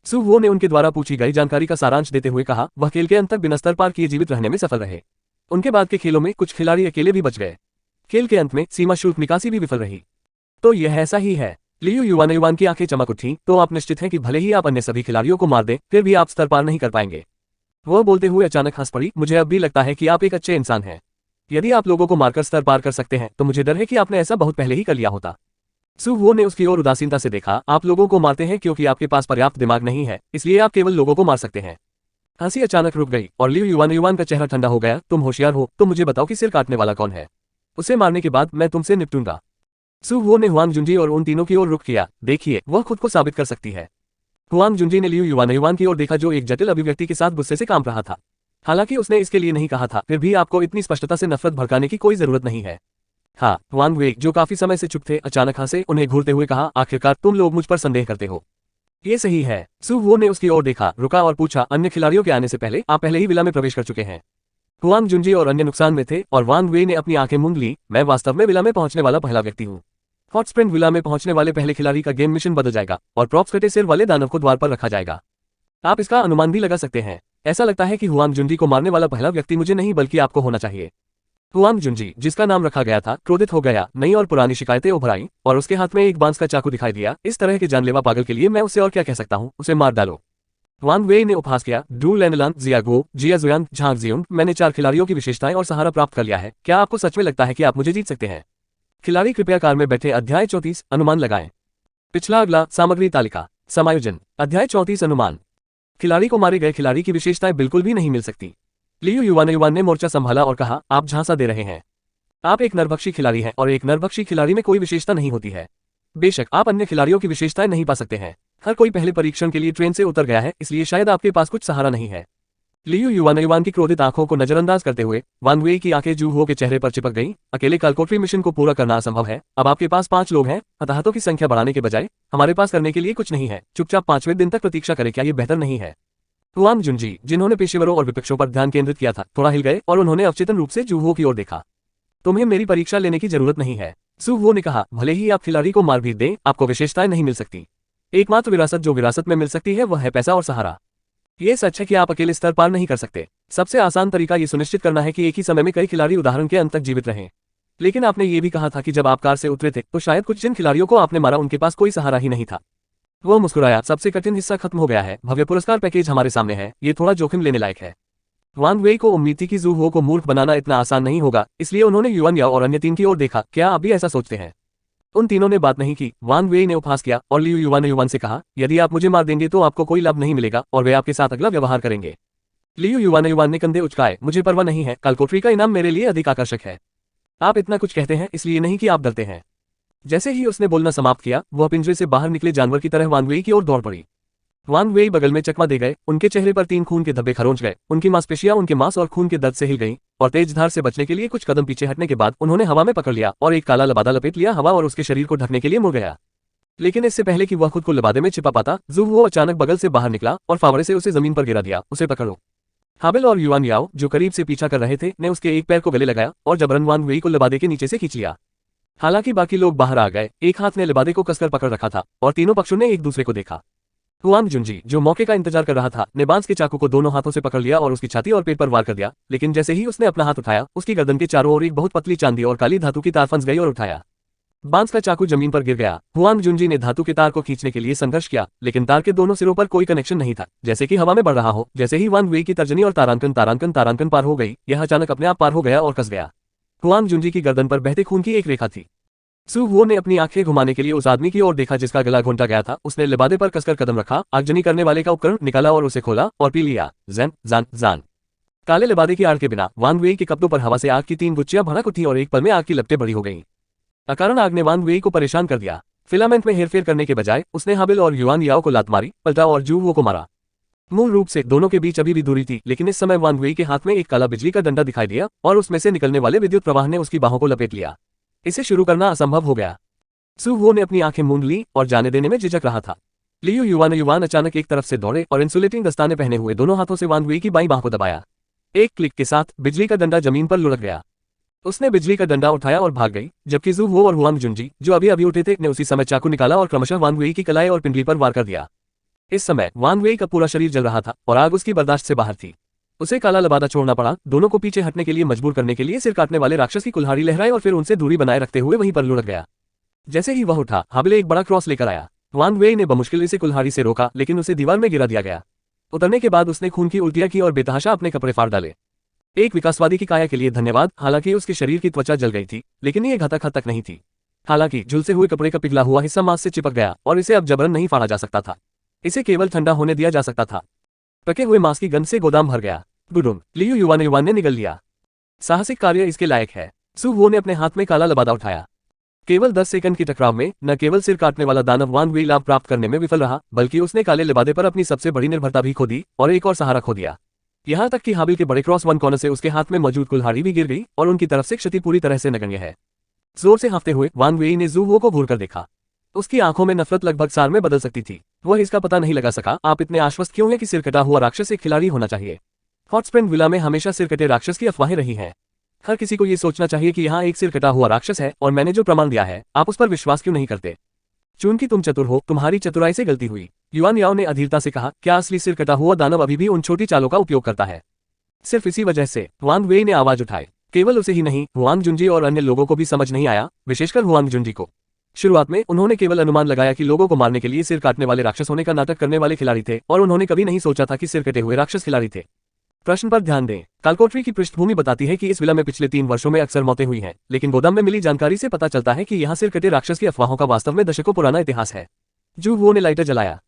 सू वो ने उनके द्वारा पूछी गई जानकारी का सारांश देते हुए कहा, वह खेल के अंत तक बिना स्तर पार किए जीवित रहने में सफल रहे। उनके बाद के खेलों में कुछ खिलाड़ी अकेले भी बच गए। खेल के अंत में सीमा शुल्क निकासी भी विफल रही। तो यह ऐसा ही है। लियू युआन की आंखें चमक उठी। तो आप निश्चित हैं कि भले ही आप अन्य सभी खिलाड़ियों को मार दें, फिर भी आप स्तर पार नहीं कर पाएंगे। वह बोलते हुए अचानक हंस पड़ी। मुझे अब भी लगता है कि आप एक अच्छे इंसान हैं। यदि आप लोगों को मारकर स्तर पार कर सकते हैं तो मुझे डर है कि आपने ऐसा बहुत पहले ही कर लिया होता। सू वो ने उसकी ओर उदासीनता से देखा। आप लोगों को मारते हैं क्योंकि आपके पास पर्याप्त दिमाग नहीं है, इसलिए आप केवल लोगों को मार सकते हैं। हंसी अचानक रुक गई और लियू युआन का चेहरा ठंडा हो गया। तुम होशियार हो, तो मुझे बताओ कि सिर काटने वाला कौन है? उसे मारने के बाद मैं तुमसे निपटूंगा। सू वो ने हुआंग जुनजी और उन तीनों की ओर रुख किया। देखिए, वह खुद को साबित कर सकती है। हुआंग जुनजी ने लियू युआन की ओर देखा जो एक जटिल अभिव्यक्ति के साथ गुस्से से काम रहा था। हालांकि उसने इसके लिए नहीं कहा था, फिर भी आपको इतनी स्पष्टता से नफरत भड़काने की कोई जरूरत नहीं है। हाँ, वांग वे, जो काफी समय से चुप थे, अचानक हंसे। उन्हें घूरते हुए कहा, आखिरकार तुम लोग मुझ पर संदेह करते हो। ये सही है। सू वो ने उसकी ओर देखा, रुका और पूछा, अन्य खिलाड़ियों के आने से पहले आप पहले ही विला में प्रवेश कर चुके हैं? हुआंग जुनजी और अन्य नुकसान में थे और वांग वे ने अपनी आंखें मूंद ली। मैं वास्तव में विला में पहुंचने वाला पहला व्यक्ति हूँ। हॉट स्प्रिंग विला में पहुंचने वाले पहले खिलाड़ी का गेम मिशन बदल जाएगा और प्रॉप्स कटे सिर वाले दानव को द्वार पर रखा जाएगा। आप इसका अनुमान भी लगा सकते हैं। ऐसा लगता है कि हुआंग जुनजी को मारने वाला पहला व्यक्ति मुझे नहीं बल्कि आपको होना चाहिए। हुआंग जुनजी, जिसका नाम रखा गया था, क्रोधित हो गया। नई और पुरानी शिकायतें उभर आईं और उसके हाथ में एक बांस का चाकू दिखाई दिया। इस तरह के जानलेवा पागल के लिए मैं उससे और क्या कह सकता हूँ? उसे मार डालो। वांग वे ने उपहास किया। ड्रू लेनलान, जियागो, जिया जुयान, झांग जियुन, मैंने 4 खिलाड़ियों की विशेषताएं और सहारा प्राप्त कर लिया है। क्या आपको सच में लगता है कि आप मुझे जीत सकते हैं? खिलाड़ी कृपया कार में बैठे। अध्याय 34 अनुमान लगाएं। पिछला अगला सामग्री तालिका समायोजन। अध्याय 34 अनुमान। खिलाड़ी को मारे गए खिलाड़ी की विशेषताएं बिल्कुल भी नहीं मिल सकती। लियू युआन ने मोर्चा संभाला और कहा, आप झांसा दे रहे हैं। आप एक नरभक्षी खिलाड़ी हैं और एक नरभक्षी खिलाड़ी में कोई विशेषता नहीं होती है। बेशक आप अन्य खिलाड़ियों की विशेषताएं नहीं पा सकते हैं। हर कोई पहले परीक्षण के लिए ट्रेन से उतर गया है, इसलिए शायद आपके पास कुछ सहारा नहीं है। लियू युआन की क्रोधित आंखों को नजरअंदाज करते हुए वांग वे की आंखें जू हो के चेहरे पर चिपक गईं। अकेले कालकोटरी मिशन को पूरा करना असंभव है। अब आपके पास 5 लोग हैं। हताहतों की संख्या बढ़ाने के बजाय हमारे पास करने के लिए कुछ नहीं है। चुपचाप 5वें दिन तक प्रतीक्षा करें। क्या ये बेहतर नहीं है? हुआंग जुनजी, जिन्होंने पेशेवरों और विपक्षों पर ध्यान केंद्रित किया था, थोड़ा हिल गए और उन्होंने अवचेतन रूप से जू हो की ओर देखा। तुम्हें मेरी परीक्षा लेने की जरूरत नहीं है, सू वो ने कहा। भले ही आप खिलाड़ी को मार भी दें, आपको विशेषताएं नहीं मिल सकती। एकमात्र विरासत जो विरासत में मिल सकती है वह है पैसा और सहारा। ये सच है कि आप अकेले स्तर पार नहीं कर सकते। सबसे आसान तरीका ये सुनिश्चित करना है कि एक ही समय में कई खिलाड़ी उदाहरण के अंत तक जीवित रहें। लेकिन आपने ये भी कहा था कि जब आप कार से उतरे थे तो शायद कुछ जिन खिलाड़ियों को आपने मारा उनके पास कोई सहारा ही नहीं था। वो मुस्कुराया। सबसे कठिन हिस्सा खत्म हो गया है। भव्य पुरस्कार पैकेज हमारे सामने है। ये थोड़ा जोखिम लेने लायक है। वांग वे को उम्मीद थी कि जू हो को मूर्ख बनाना इतना आसान नहीं होगा, इसलिए उन्होंने युआन याओ और अन्य 3 की ओर देखा। क्या आप भी ऐसा सोचते हैं? उन तीनों ने बात नहीं की। वांग वेई ने उपहास किया और लियू युवान ने युवान से कहा, यदि आप मुझे मार देंगे तो आपको कोई लाभ नहीं मिलेगा और वे आपके साथ अगला व्यवहार करेंगे। लियू युवान ने कंधे उचकाए, मुझे परवाह नहीं है, कालकोठरी का इनाम मेरे लिए अधिक आकर्षक है। आप इतना कुछ कहते हैं इसलिए नहीं कि आप डरते हैं। जैसे ही उसने बोलना समाप्त किया, वह पिंजरे से बाहर निकले जानवर की तरह वांग वेई की ओर दौड़ पड़ी। वांग वेई बगल में चकमा दे गए, उनके चेहरे पर 3 खून के धब्बे खरोंच गए, उनकी मांसपेशियां उनके मांस और खून के दर्द से हिल गईं, और तेज धार से बचने के लिए कुछ कदम पीछे हटने के बाद उन्होंने हवा में पकड़ लिया और एक काला लबादा लपेट लिया हवा और उसके शरीर को ढकने के लिए मुड़ गया। लेकिन इससे पहले कि वह खुद को लबादे में छिपा पाता, जू वो अचानक बगल से बाहर निकला और फावड़े से उसे जमीन पर गिरा दिया, उसे पकड़ो। हाबिल और युआन याओ, जो करीब से पीछा कर रहे थे, ने उसके एक पैर को गले लगाया और जबरन वांग वेई को लबादे के नीचे से खींच लिया। हालांकि बाकी लोग बाहर आ गए, एक हाथ ने लबादे को कसकर पकड़ रखा था और तीनों पक्षों ने एक दूसरे को देखा। हुआंग जुंजी, जो मौके का इंतजार कर रहा था, ने बांस के चाकू को दोनों हाथों से पकड़ लिया और उसकी छाती और पेट पर वार कर दिया, लेकिन जैसे ही उसने अपना हाथ उठाया, उसकी गर्दन के चारों ओर एक बहुत पतली चांदी और काली धातु की तार फंस गई और उठाया। बांस का चाकू जमीन पर गिर गया। हुआंग जुंजी ने धातु के तार को खींचने के लिए संघर्ष किया, लेकिन तार के दोनों सिरों पर कोई कनेक्शन नहीं था, जैसे कि हवा में बढ़ रहा हो। जैसे ही वांग वेई की तर्जनी और तारांकन पार हो गई, यह अचानक अपने आप पार हो गया और कस गया। हुआंग जुंजी की गर्दन पर बहते खून की एक रेखा थी। सू वो ने अपनी आंखें घुमाने के लिए उस आदमी की ओर देखा जिसका गला घोंटा गया था। उसने लिबादे पर कसकर कदम रखा, आगजनी करने वाले का उपकरण निकाला और उसे खोला और पी लिया। जान। काले लिबादे की आड़ के बिना वांग वेई के कपड़ों पर हवा से आग की 3 गुच्चियां भड़क उठी और एक पल में आग की लपटें बड़ी हो गईं। अकारण आग ने वांग वेई को परेशान कर दिया। फिलामेंट में हेरफेर करने के बजाय उसने हाबिल और युआन याओ को लात मारी, पलटा और जू वो को मारा। मूल रूप से दोनों के बीच अभी भी दूरी थी, लेकिन इस समय वांग वेई के हाथ में एक काला बिजली का डंडा दिखाई दिया और उसमें से निकलने वाले विद्युत प्रवाह ने उसकी बाहों को लपेट लिया। इसे शुरू करना असंभव हो गया। सू वो ने अपनी आंखें मूंद ली और जाने देने में झिझक रहा था। लियू युवान अचानक एक तरफ से दौड़े और इंसुलेटिंग दस्ताने पहने हुए दोनों हाथों से वांग वेई की बाईं बाह को दबाया। एक क्लिक के साथ बिजली का डंडा जमीन पर लुढ़क गया। उसने बिजली का डंडा उठाया और भाग गई, जबकि जू वो और हुआंग जुंजी, जो अभी अभी उठे थे, ने उसी समय चाकू निकाला और क्रमशः वांग वेई की कलाई और पिंडली पर वार कर दिया। इस समय वांग वेई का पूरा शरीर जल रहा था और आग उसकी बर्दाश्त से बाहर थी। उसे काला लबादा छोड़ना पड़ा, दोनों को पीछे हटने के लिए मजबूर करने के लिए सिर काटने वाले राक्षस की कुल्हाड़ी लहराई और फिर उनसे दूरी बनाए रखते हुए वहीं पर लुढ़क गया। जैसे ही वह उठा, हाबिल एक बड़ा क्रॉस लेकर आया। वांग वेई ने बमुश्किल इसे कुल्हाड़ी से रोका, लेकिन उसे दीवार में गिरा दिया गया। उतरने के बाद उसने खून की उल्टियां की और बेतहाशा अपने कपड़े फाड़ डाले। एक विकासवादी की काया के लिए धन्यवाद। हालांकि उसके शरीर की त्वचा जल गई थी, लेकिन ये घातक हद तक नहीं थी। हालांकि झुलसे हुए कपड़े का पिघला हुआ हिस्सा मांस से चिपक गया और इसे अब जबरन नहीं फाड़ा जा सकता था। इसे केवल ठंडा होने दिया जा सकता था। पके हुए मांस की गंध से गोदाम भर गया। गुडुम, लियू युवान ने निगल लिया। साहसिक कार्य इसके लायक है। सू वो ने अपने हाथ में काला लबादा उठाया। केवल 10 सेकंड की टकराव में न केवल सिर काटने वाला दानव वांग वेई लाभ प्राप्त करने में विफल रहा, बल्कि उसने काले लिबादे पर अपनी सबसे बड़ी निर्भरता भी खो दी और एक और सहारा खो दिया। यहाँ तक कि हाबिल के बड़े क्रॉस वन कॉर्नर से उसके हाथ में मौजूद कुल्हाड़ी भी गिर गई और उनकी तरफ से क्षति पूरी तरह से नगण्य है। जोर से हाँफते हुए वांग वेई ने जू वो को घूर कर देखा। उसकी आंखों में नफरत लगभग सार में बदल सकती थी। वह इसका पता नहीं लगा सका। आप इतने आश्वस्त क्यों हैं कि सिर कटा हुआ राक्षस एक खिलाड़ी होना चाहिए? हॉट स्प्रिंग विला में हमेशा सिर कटे राक्षस की अफवाहें रही हैं। हर किसी को ये सोचना चाहिए कि यहाँ एक सिर कटा हुआ राक्षस है और मैंने जो प्रमाण दिया है, आप उस पर विश्वास क्यों नहीं करते? चूंकि तुम चतुर हो, तुम्हारी चतुराई से गलती हुई। युआन याओ ने अधीरता से कहा, क्या असली सिर कटा हुआ दानव अभी भी उन छोटी चालों का उपयोग करता है? सिर्फ इसी वजह से वांग वेई ने आवाज उठाई। केवल उसे ही नहीं, हुआंग जुंजी और अन्य लोगों को भी समझ नहीं आया, विशेषकर हुआंग जुंजी को। शुरुआत में उन्होंने केवल अनुमान लगाया कि लोगों को मारने के लिए सिर काटने वाले राक्षस होने का नाटक करने वाले खिलाड़ी थे, और उन्होंने कभी नहीं सोचा था कि सिर कटे हुए राक्षस खिलाड़ी थे। प्रश्न पर ध्यान दें। कालकोठरी की पृष्ठभूमि बताती है कि इस विला में पिछले 3 वर्षों में अक्सर मौतें हुई हैं, लेकिन गोदाम में मिली जानकारी से पता चलता है कि यहाँ सिर कटे राक्षस की अफवाहों का वास्तव में दशकों पुराना इतिहास है। जू वो ने लाइटर जलाया।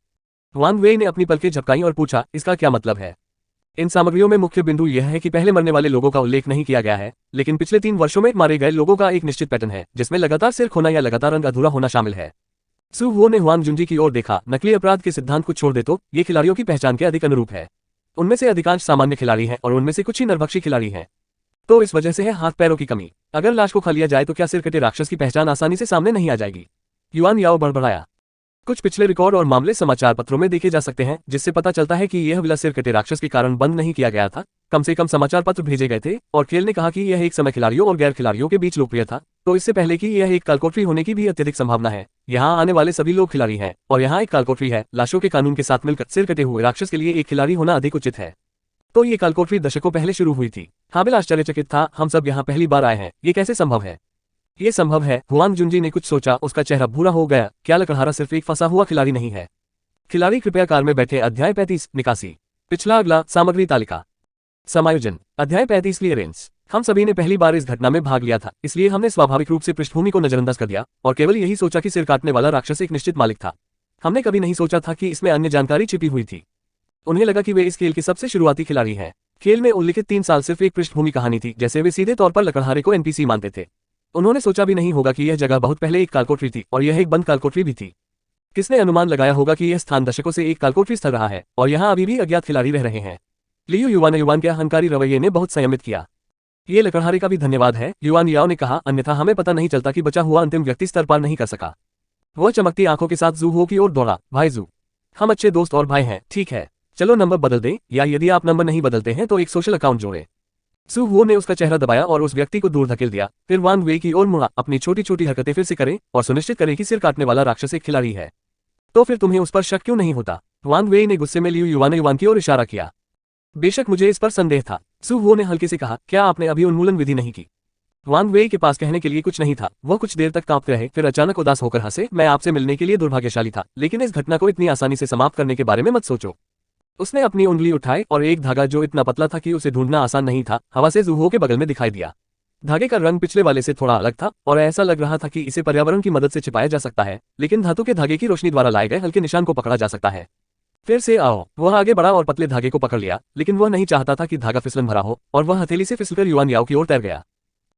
वांग वेई ने अपनी पलकें झपकाई और पूछा, इसका क्या मतलब है? इन सामग्रियों में मुख्य बिंदु यह है कि पहले मरने वाले लोगों का उल्लेख नहीं किया गया है, लेकिन पिछले 3 वर्षों में मारे गए लोगों का एक निश्चित पैटर्न है, जिसमें लगातार सिर खोना या लगातार अंग अधूरा होना शामिल है। सू वो ने हुआंग जुंजी की ओर देखा। नकली अपराध के सिद्धांत को छोड़ दे तो ये खिलाड़ियों की पहचान के अधिक अनुरूप है। उनमें से अधिकांश सामान्य खिलाड़ी हैं और उनमें से कुछ ही नरभक्षी खिलाड़ी हैं। तो इस वजह से है हाथ पैरों की कमी। अगर लाश को खा लिया जाए तो क्या सिर कटे राक्षस की पहचान आसानी से सामने नहीं आ जाएगी? युआन याओ बड़बड़ाया। कुछ पिछले रिकॉर्ड और मामले समाचार पत्रों में देखे जा सकते हैं, जिससे पता चलता है कि यह विला सिर कटे राक्षस के कारण बंद नहीं किया गया था। कम से कम समाचार पत्र भेजे गए थे, और खेल ने कहा कि यह एक समय खिलाड़ियों और गैर खिलाड़ियों के बीच लोकप्रिय था। तो इससे पहले कि यह एक कालकोठरी होने की भी अत्यधिक संभावना है। यहाँ आने वाले सभी लोग खिलाड़ी हैं, और यहाँ एक कालकोठरी है। लाशों के कानून के साथ मिलकर सिर कटे हुए राक्षस के लिए एक खिलाड़ी होना अधिक उचित है। तो ये कालकोठरी दशकों पहले शुरू हुई थी। हाबिल आश्चर्यचकित था। हम सब यहाँ पहली बार आए हैं, ये कैसे संभव है? ये संभव है। हुआंग जुंजी ने कुछ सोचा, उसका चेहरा भूरा हो गया। क्या लकड़हारा सिर्फ एक फंसा हुआ खिलाड़ी नहीं है? खिलाड़ी कृपया कार में बैठे। अध्याय 35 निकासी। पिछला अगला सामग्री तालिका। समायोजन अध्याय 35 क्लियरेंस। हम सभी ने पहली बार इस घटना में भाग लिया था, इसलिए हमने स्वाभाविक रूप से पृष्ठभूमि को नजरअंदाज कर दिया और केवल यही सोचा कि सिर काटने वाला राक्षस एक निश्चित मालिक था। हमने कभी नहीं सोचा था कि इसमें अन्य जानकारी छिपी हुई थी। उन्हें लगा कि वे इस खेल के सबसे शुरुआती खिलाड़ी हैं। खेल में उल्लिखित 3 साल सिर्फ एक पृष्ठभूमि कहानी थी, जैसे वे सीधे तौर पर लकड़हारे को एनपीसी मानते थे। उन्होंने सोचा भी नहीं होगा कि यह जगह बहुत पहले एक कालकोठरी थी और यह एक बंद कालकोठरी भी थी। किसने अनुमान लगाया होगा कि यह स्थान दशकों से एक कालकोठरी स्थल रहा है और यहाँ अभी भी अज्ञात खिलाड़ी रह रहे हैं। लियू युवान के अहंकारी रवैये ने बहुत संयमित किया। ये लकड़हारे का भी धन्यवाद है, युआन याओ ने कहा, अन्यथा हमें पता नहीं चलता कि बचा हुआ अंतिम व्यक्ति स्तर पार नहीं कर सका। वह चमकती आंखों के साथ जू हो की ओर दौड़ा। भाई जू, हम अच्छे दोस्त और भाई हैं, ठीक है, चलो नंबर बदल दें, या यदि आप नंबर नहीं बदलते हैं तो एक सोशल अकाउंट जोड़ें। सू हुओ ने उसका चेहरा दबाया और उस व्यक्ति को दूर धकेल दिया। फिर वांग वेई की ओर मुड़ा। अपनी छोटी छोटी हरकतें फिर से करें और सुनिश्चित करें कि सिर काटने वाला राक्षस एक खिलाड़ी है। तो फिर तुम्हें उस पर शक क्यों नहीं होता? वांग वेई ने गुस्से में लियू युवान की ओर इशारा किया। बेशक मुझे इस पर संदेह था, सू हुओ ने हल्के से कहा, क्या आपने अभी उन्मूलन विधि नहीं की? वांग वेई के पास कहने के लिए कुछ नहीं था। वह कुछ देर तक कांपते रहे, फिर अचानक उदास होकर हंसे। मैं आपसे मिलने के लिए दुर्भाग्यशाली था, लेकिन इस घटना को इतनी आसानी से समाप्त करने के बारे में मत सोचो। उसने अपनी उंगली उठाई और एक धागा जो इतना पतला था कि उसे ढूंढना आसान नहीं था, हवा से जूहो के बगल में दिखाई दिया। धागे का रंग पिछले वाले से थोड़ा अलग था और ऐसा लग रहा था कि इसे पर्यावरण की मदद से छिपाया जा सकता है, लेकिन धातु के धागे की रोशनी द्वारा लाए गए हल्के निशान को पकड़ा जा सकता है। फिर से आओ। वह आगे बढ़ा और पतले धागे को पकड़ लिया, लेकिन वह नहीं चाहता था कि धागा फिसलन भरा हो और वह हथेली से फिसलकर युआन याओ की ओर तैर गया।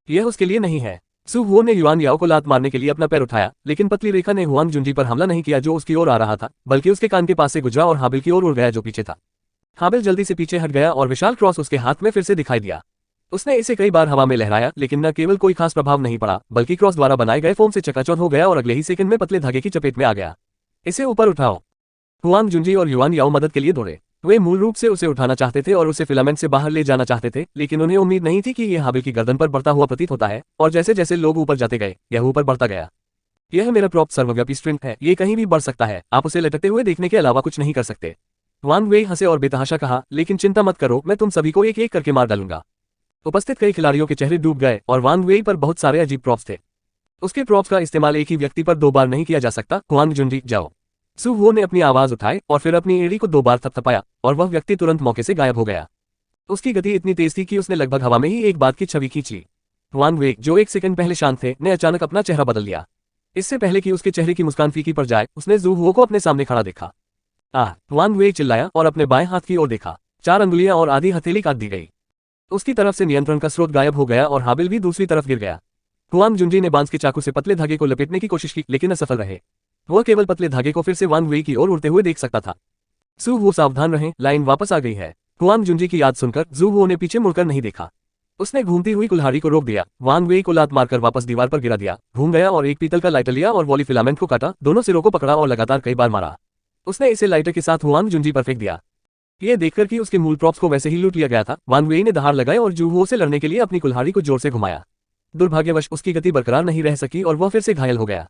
यह उसके लिए नहीं है। सू हुओ ने युआन याओ को लात मारने के लिए अपना पैर उठाया, लेकिन पतली रेखा ने हुआंग जुंजी पर हमला नहीं किया जो उसकी ओर आ रहा था, बल्कि उसके कान के पास से गुजरा और हाबिल की ओर उड़ गया जो पीछे था। हाबिल जल्दी से पीछे हट गया और विशाल क्रॉस उसके हाथ में फिर से दिखाई दिया। उसने इसे कई बार हवा में लहराया, लेकिन न केवल कोई खास प्रभाव नहीं पड़ा, बल्कि क्रॉस द्वारा बनाए गए फोम से चकाचौंध हो गया और अगले ही सेकंड में पतले धागे की चपेट में आ गया। इसे ऊपर उठाओ। हुआंग जुंजी और युआन याओ मदद के लिए दौड़े। वे मूल रूप से उसे उठाना चाहते थे और उसे फिलामेंट से बाहर ले जाना चाहते थे, लेकिन उन्हें उम्मीद नहीं थी कि यह हाबिल की गर्दन पर बढ़ता हुआ प्रतीत होता है, और जैसे जैसे लोग ऊपर जाते गए यह ऊपर बढ़ता गया। यह मेरा प्रॉप सर्वव्यापी स्ट्रिंग है, ये कहीं भी बढ़ सकता है, आप उसे लटकते हुए देखने के अलावा कुछ नहीं कर सकते। वांग वेई हंसे और बेतहाशा कहा, लेकिन चिंता मत करो, मैं तुम सभी को एक एक करके मार डालूंगा। उपस्थित कई खिलाड़ियों के चेहरे डूब गए और वांग वेई पर बहुत सारे अजीब प्रॉप्स थे। उसके प्रॉप्स का इस्तेमाल एक ही व्यक्ति पर 2 बार नहीं किया जा सकता। हुआंग जुंजी, जाओ। सू हुओ ने अपनी आवाज उठाई और फिर अपनी एड़ी को 2 बार थपथपाया और वह व्यक्ति तुरंत मौके से गायब हो गया। उसकी गति इतनी तेज थी कि उसने लगभग हवा में ही एक बात की छवि खींच ली। वांग वेई, जो एक सेकंड पहले शांत थे, ने अचानक अपना चेहरा बदल लिया। इससे पहले कि उसके चेहरे की मुस्कान फीकी पड़ जाए, उसने जू हुओ को अपने सामने खड़ा देखा। वांग वेई चिल्लाया और अपने बाएं हाथ की ओर देखा। 4 अंगुलियां और आधी हथेली काट दी गई। उसकी तरफ से नियंत्रण का स्रोत गायब हो गया और हाबिल भी दूसरी तरफ गिर गया। हुआंग जुंजी ने बांस के चाकू से पतले धागे को लपेटने की कोशिश की, लेकिन असफल रहे। वह केवल पतले धागे को फिर से वांग वेई की ओर उड़ते हुए देख सकता था। सू हुओ, सावधान रहें, लाइन वापस आ गई है। हुआंग जुंजी की याद सुनकर जू हुओ ने पीछे मुड़कर नहीं देखा। उसने घूमती हुई कुल्हाड़ी को रोक दिया, वांग वेई को लात मारकर वापस दीवार पर गिरा दिया, घूम गया और एक पीतल का लाइटर लिया और वॉली फिलामेंट को काटा, दोनों सिरों को पकड़ा और लगातार कई बार मारा। उसने इसे लाइटर के साथ हुआंग जुंजी पर फेंक दिया। यह देखकर कि उसके मूल प्रॉप्स को वैसे ही लूट लिया गया था, वांग वेई ने दहाड़ लगाए और जू हुओ से लड़ने के लिए अपनी कुल्हाड़ी को जोर से घुमाया। दुर्भाग्यवश उसकी गति बरकरार नहीं रह सकी और वह फिर से घायल हो गया।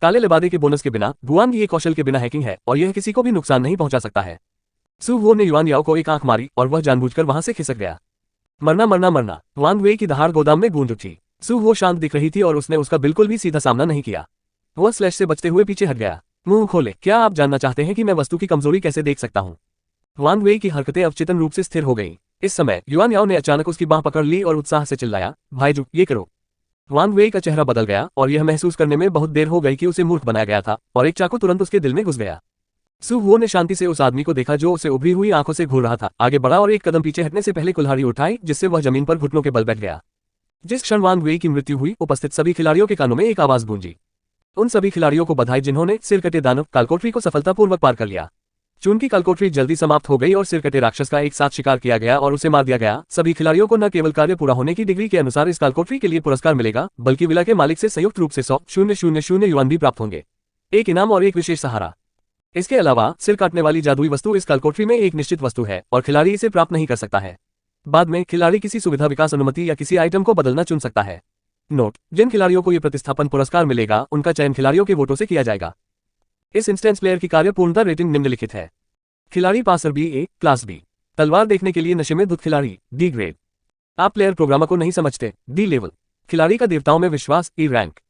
काले लिबादे के बोनस के बिना गुआंग ये कौशल के बिना हैकिंग है और यह किसी को भी नुकसान नहीं पहुंचा सकता है। सू हुओ ने युआन याओ को एक आंख मारी और वह जानबूझकर वहां से खिसक गया। मरना मरना मरना, वांग वेई की दहाड़ गोदाम में गूंज उठी। सू हुओ शांत दिख रही थी और उसने उसका बिल्कुल भी सीधा सामना नहीं किया। वह स्लैश से बचते हुए पीछे हट गया। मुंह खोले, क्या आप जानना चाहते हैं कि मैं वस्तु की कमजोरी कैसे देख सकता हूं? वांग वेई की हरकतें अवचेतन रूप से स्थिर हो गईं। इस समय युआन याओ ने अचानक उसकी बांह पकड़ ली और उत्साह से चिल्लाया, भाईजू, ये करो। वांग वेई का चेहरा बदल गया और यह महसूस करने में बहुत देर हो गई कि उसे मूर्ख बनाया गया था और एक चाकू तुरंत उसके दिल में घुस गया। सू हुओ ने शांति से उस आदमी को देखा जो उसे उभरी हुई आंखों से घूर रहा था, आगे बढ़ा और एक कदम पीछे हटने से पहले कुल्हाड़ी उठाई, जिससे वह जमीन पर घुटनों के बल बैठ गया। जिस क्षण वांग वेई की मृत्यु हुई, उपस्थित सभी खिलाड़ियों के कानों में एक आवाज गूंजी। उन सभी खिलाड़ियों को बधाई जिन्होंने सिरकटे दानव कालकोठरी को सफलतापूर्वक पार कर लिया। चून की कालकोठरी जल्दी समाप्त हो गई और सिरकटे राक्षस का एक साथ शिकार किया गया और उसे मार दिया गया। सभी खिलाड़ियों को न केवल कार्य पूरा होने की डिग्री के अनुसार इस कालकोठरी के लिए पुरस्कार मिलेगा, बल्कि विला के मालिक से संयुक्त रूप से 100,000 युआन भी प्राप्त होंगे, एक इनाम और एक विशेष सहारा। इसके अलावा सिर काटने वाली जादुई वस्तु इस कालकोठरी में एक निश्चित वस्तु है और खिलाड़ी इसे प्राप्त नहीं कर सकता है। बाद में खिलाड़ी किसी सुविधा विकास अनुमति या किसी आइटम को बदलना चुन सकता है। नोट, जिन खिलाड़ियों को ये प्रतिस्थापन पुरस्कार मिलेगा उनका चयन खिलाड़ियों के वोटों से किया जाएगा। इस इंस्टेंस प्लेयर की कार्य पूर्णता रेटिंग निम्नलिखित है। खिलाड़ी पासर बी ए, क्लास बी। तलवार देखने के लिए नशे में धुत खिलाड़ी, डी ग्रेड। आप प्लेयर प्रोग्रामर को नहीं समझते, डी लेवल। खिलाड़ी का देवताओं में विश्वास, ई रैंक।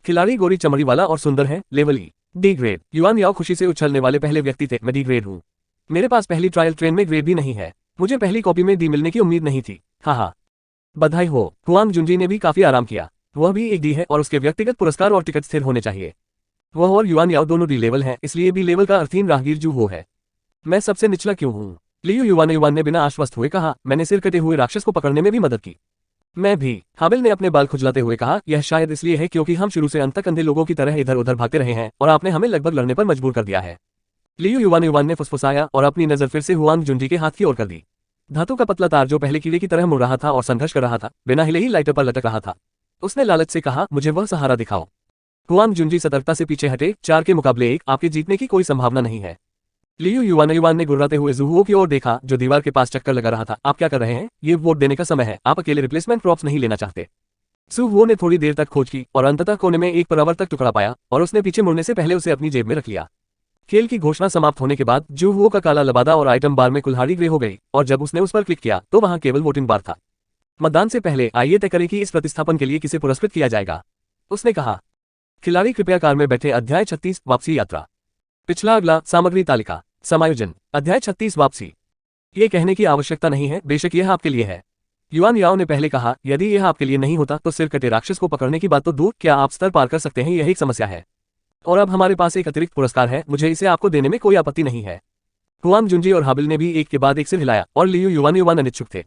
खिलाड़ी गोरी चमड़ी वाला और सुंदर है, लेवल ई, डी ग्रेड। युआन याओ खुशी से उछलने वाले पहले व्यक्ति थे, मैं डी ग्रेड हूँ। मेरे पास पहली ट्रायल ट्रेन में ग्रेड भी नहीं है। मुझे पहली कॉपी में डी मिलने की उम्मीद नहीं थी। हाँ, बधाई हो। हुआंग जुनजी ने भी काफी आराम किया। वह भी एक डी है और उसके व्यक्तिगत पुरस्कार और टिकट स्थिर होने चाहिए। वह और युआन याओ दोनों डी लेवल हैं, इसलिए बी लेवल का अर्थहीन राहगीर जू हो है। मैं सबसे निचला क्यों हूँ? लियू युआन ने बिना आश्वस्त हुए कहा, मैंने सिर कटे हुए राक्षस को पकड़ने में भी मदद की। मैं भी, हाबिल ने अपने बाल खुजलाते हुए कहा, यह शायद इसलिए है क्योंकि हम शुरू से अंत तक अंधे लोगों की तरह इधर उधर भागते रहे हैं और आपने हमें लगभग लड़ने पर मजबूर कर दिया है। लियू युआन ने फुसफुसाया और अपनी नजर फिर से हुआंग जुनजी के हाथ की ओर कर दी। धातु का पतला तार जो पहले कीड़े की तरह मुड़ रहा था और संघर्ष कर रहा था, बिना हिले ही लाइटर पर लटक रहा था। उसने लालच से कहा, मुझे वह सहारा दिखाओ। हुआंग जुनजी सतर्कता से पीछे हटे, 4 के मुकाबले 1, आपके जीतने की कोई संभावना नहीं है। लियू युआन ने गुर्राते हुए ज़ुहुओ की ओर देखा, जो दीवार के पास चक्कर लगा रहा था। आप क्या कर रहे हैं? ये वोट देने का समय है, आप अकेले रिप्लेसमेंट प्रॉप्स नहीं लेना चाहते। ज़ुहुओ ने थोड़ी देर तक खोज की और अंततः कोने में एक परावर्तक टुकड़ा पाया और उसने पीछे मुड़ने से पहले उसे अपनी जेब में रख लिया। खेल की घोषणा समाप्त होने के बाद ज़ुहुओ का काला लबादा और आइटम बार में कुल्हाड़ी ग्रे हो गई और जब उसने उस पर क्लिक किया तो वहां केवल वोटिंग बार था। मतदान से पहले आइए तय करें कि इस प्रतिस्थापन के लिए किसे पुरस्कृत किया जाएगा, उसने कहा। खिलाड़ी कृपया कार में बैठे। अध्याय 36 वापसी यात्रा। पिछला अगला सामग्री तालिका समायोजन। अध्याय 36 वापसी। ये कहने की आवश्यकता नहीं है, बेशक यह आपके लिए है। युआन याओ ने पहले कहा, यदि यह आपके लिए नहीं होता तो सिर कटे राक्षस को पकड़ने की बात तो दूर, क्या आप स्तर पार कर सकते हैं? यह एक समस्या है। और अब हमारे पास एक अतिरिक्त पुरस्कार है, मुझे इसे आपको देने में कोई आपत्ति नहीं है। हुआंग जुनजी और हाबिल ने भी एक के बाद एक सिर हिलाया और लियू युआन अनिच्छुक थे।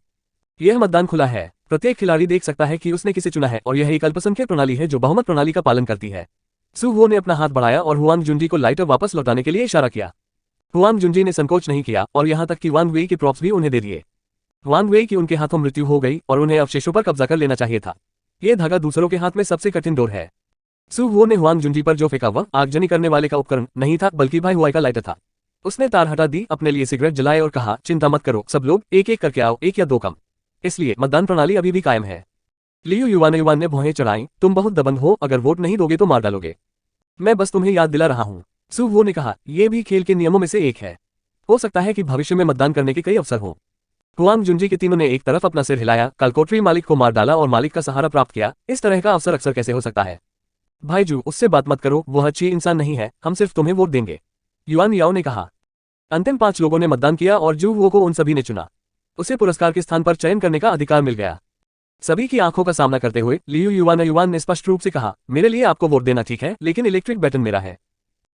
यह मतदान खुला है, प्रत्येक खिलाड़ी देख सकता है कि उसने किसे चुना है और यह एक अल्पसंख्यक प्रणाली है जो बहुमत प्रणाली का पालन करती है। ज़ुहुओ ने अपना हाथ बढ़ाया और हुआंग जुनजी को लाइटर वापस लौटाने के लिए इशारा किया। हुआंग जुनजी ने संकोच नहीं किया और यहाँ तक कि वांग वेई के प्रॉप्स भी उन्हें दे दिए। वांग वेई की उनके हाथों मृत्यु हो गई और उन्हें अवशेषों पर कब्जा कर लेना चाहिए था। ये धागा दूसरों के हाथ में सबसे कठिन डोर है। ज़ुहुओ ने हुआंग जुनजी पर जो फेंका वह आगजनी करने वाले का उपकरण नहीं था, बल्कि भाई हुआई का लाइटर था। उसने तार हटा दी, अपने लिए सिगरेट जलाए और कहा, चिंता मत करो सब लोग, एक एक करके आओ, 1 या 2 कम। इसलिए मतदान प्रणाली अभी भी कायम है। लियू युआन ने भौहें चढ़ाई, तुम बहुत दबंग हो, अगर वोट नहीं दोगे तो मार डालोगे। मैं बस तुम्हें याद दिला रहा हूँ। ज़ुहुओ ने कहा, यह भी खेल के नियमों में से एक है। हो सकता है कि भविष्य में मतदान करने के कई अवसर हों। हुआंग जुनजी के तीनों ने एक तरफ अपना सिर हिलाया, कालकोटरी मालिक को मार डाला और मालिक का सहारा प्राप्त किया। इस तरह का अवसर अक्सर कैसे हो सकता है? भाईजू, उससे बात मत करो, वह अच्छी इंसान नहीं है, हम सिर्फ तुम्हें वोट देंगे, युआन याओ ने कहा। अंतिम 5 लोगों ने मतदान किया और ज़ुहुओ को उन सभी ने चुना। उसे पुरस्कार के स्थान पर चयन करने का अधिकार मिल गया। सभी की आंखों का सामना करते हुए लियू युआन ने स्पष्ट रूप से कहा, मेरे लिए आपको वोट देना ठीक है, लेकिन इलेक्ट्रिक बैटन मेरा है।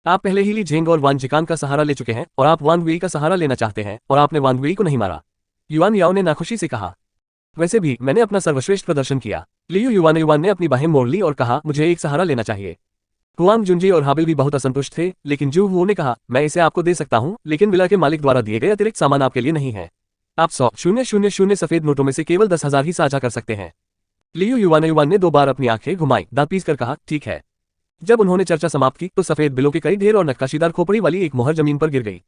आप पहले ही ली झेंग और वान जिकान का सहारा ले चुके हैं और आप वांग वेई का सहारा लेना चाहते हैं और आपने वांग वेई को नहीं मारा, युआन याओ ने नाखुशी से कहा। वैसे भी मैंने अपना सर्वश्रेष्ठ प्रदर्शन किया। लियू युआन ने अपनी बाहें मोड़ ली और कहा, मुझे एक सहारा लेना चाहिए। हुआंग जुनजी और हाबिल भी बहुत असंतुष्ट थे, लेकिन ज़ुहुओ ने कहा, मैं इसे आपको दे सकता हूं, लेकिन विला के मालिक द्वारा दिए गए अतिरिक्त सामान आपके लिए नहीं है। आप 100,000 सफेद नोटों में से केवल 10,000 ही साझा कर सकते हैं। लियू युआन ने 2 बार अपनी आंखें घुमाई, दांत पीस कर कहा, ठीक है। जब उन्होंने चर्चा समाप्त की तो सफेद बिलों के कई ढेर और नक्काशीदार खोपड़ी वाली एक मोहर जमीन पर गिर गई।